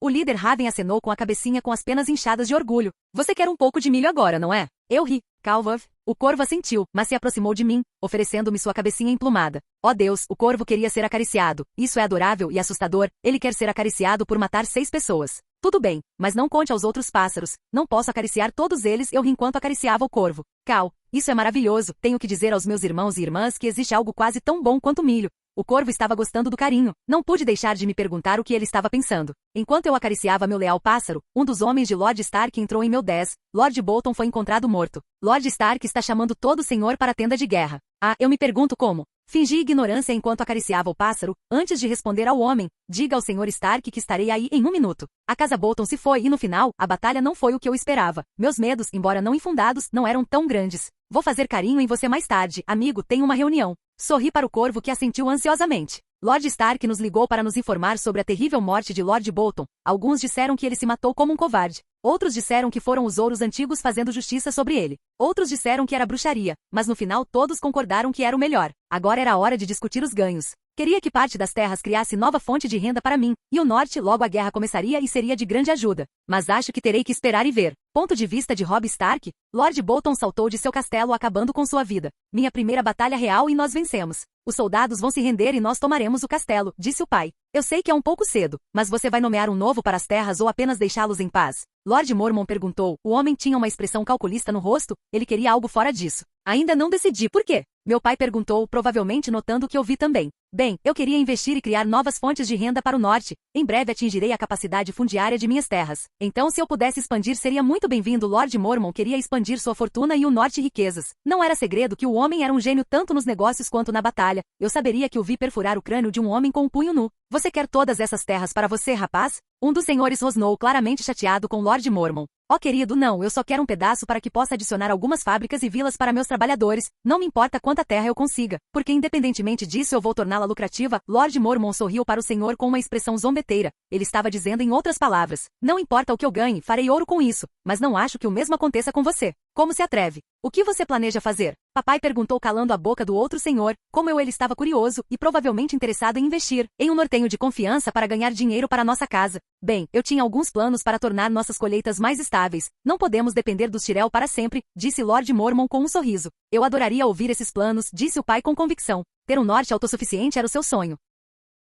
O líder Raven acenou com a cabecinha com as penas inchadas de orgulho. Você quer um pouco de milho agora, não é? Eu ri. Calvav. O corvo assentiu, mas se aproximou de mim, oferecendo-me sua cabecinha emplumada. Oh Deus, o corvo queria ser acariciado. Isso é adorável e assustador. Ele quer ser acariciado por matar 6 pessoas. Tudo bem, mas não conte aos outros pássaros. Não posso acariciar todos eles, eu ri enquanto acariciava o corvo. Cal, isso é maravilhoso. Tenho que dizer aos meus irmãos e irmãs que existe algo quase tão bom quanto milho. O corvo estava gostando do carinho. Não pude deixar de me perguntar o que ele estava pensando. Enquanto eu acariciava meu leal pássaro, um dos homens de Lord Stark entrou em meu 10. Lord Bolton foi encontrado morto. Lord Stark está chamando todo o senhor para a tenda de guerra. Ah, eu me pergunto como. Fingi ignorância enquanto acariciava o pássaro, antes de responder ao homem. Diga ao Sr. Stark que estarei aí em 1 minuto. A casa Bolton se foi e no final, a batalha não foi o que eu esperava. Meus medos, embora não infundados, não eram tão grandes. Vou fazer carinho em você mais tarde, amigo, tenho uma reunião. Sorri para o corvo que assentiu ansiosamente. Lord Stark nos ligou para nos informar sobre a terrível morte de Lord Bolton. Alguns disseram que ele se matou como um covarde. Outros disseram que foram os ouros antigos fazendo justiça sobre ele. Outros disseram que era bruxaria, mas no final todos concordaram que era o melhor. Agora era a hora de discutir os ganhos. Queria que parte das terras criasse nova fonte de renda para mim, e o norte logo a guerra começaria e seria de grande ajuda. Mas acho que terei que esperar e ver. Ponto de vista de Robb Stark, Lord Bolton saltou de seu castelo acabando com sua vida. Minha primeira batalha real e nós vencemos. Os soldados vão se render e nós tomaremos o castelo, disse o pai. Eu sei que é um pouco cedo, mas você vai nomear um novo para as terras ou apenas deixá-los em paz? Lord Mormon perguntou. O homem tinha uma expressão calculista no rosto, ele queria algo fora disso. Ainda não decidi por quê. Meu pai perguntou, provavelmente notando que eu vi também. Bem, eu queria investir e criar novas fontes de renda para o norte. Em breve atingirei a capacidade fundiária de minhas terras. Então se eu pudesse expandir seria muito bem-vindo. Lord Mormon queria expandir sua fortuna e o norte riquezas. Não era segredo que o homem era um gênio tanto nos negócios quanto na batalha. Eu saberia que o vi perfurar o crânio de um homem com um punho nu. Você quer todas essas terras para você, rapaz? Um dos senhores rosnou, claramente chateado com Lord Mormon. Oh querido, não, eu só quero um pedaço para que possa adicionar algumas fábricas e vilas para meus trabalhadores. Não me importa quanta terra eu consiga, porque independentemente disso eu vou torná-la lucrativa. Lord Mormon sorriu para o senhor com uma expressão zombeteira. Ele estava dizendo em outras palavras. Não importa o que eu ganhe, farei ouro com isso, mas não acho que o mesmo aconteça com você. Como se atreve? O que você planeja fazer? Papai perguntou calando a boca do outro senhor, como ele estava curioso e provavelmente interessado em investir em um nortenho de confiança para ganhar dinheiro para nossa casa. Bem, eu tinha alguns planos para tornar nossas colheitas mais estáveis. Não podemos depender dos Tyrell para sempre, disse Lord Mormon com um sorriso. Eu adoraria ouvir esses planos, disse o pai com convicção. Ter um norte autossuficiente era o seu sonho.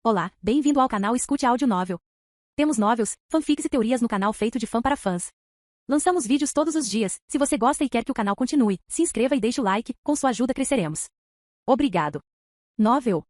Olá, bem-vindo ao canal Escute Áudio Novel. Temos novels, fanfics e teorias no canal feito de fã para fãs. Lançamos vídeos todos os dias. Se você gosta e quer que o canal continue, se inscreva e deixe o like, com sua ajuda cresceremos. Obrigado. Novel.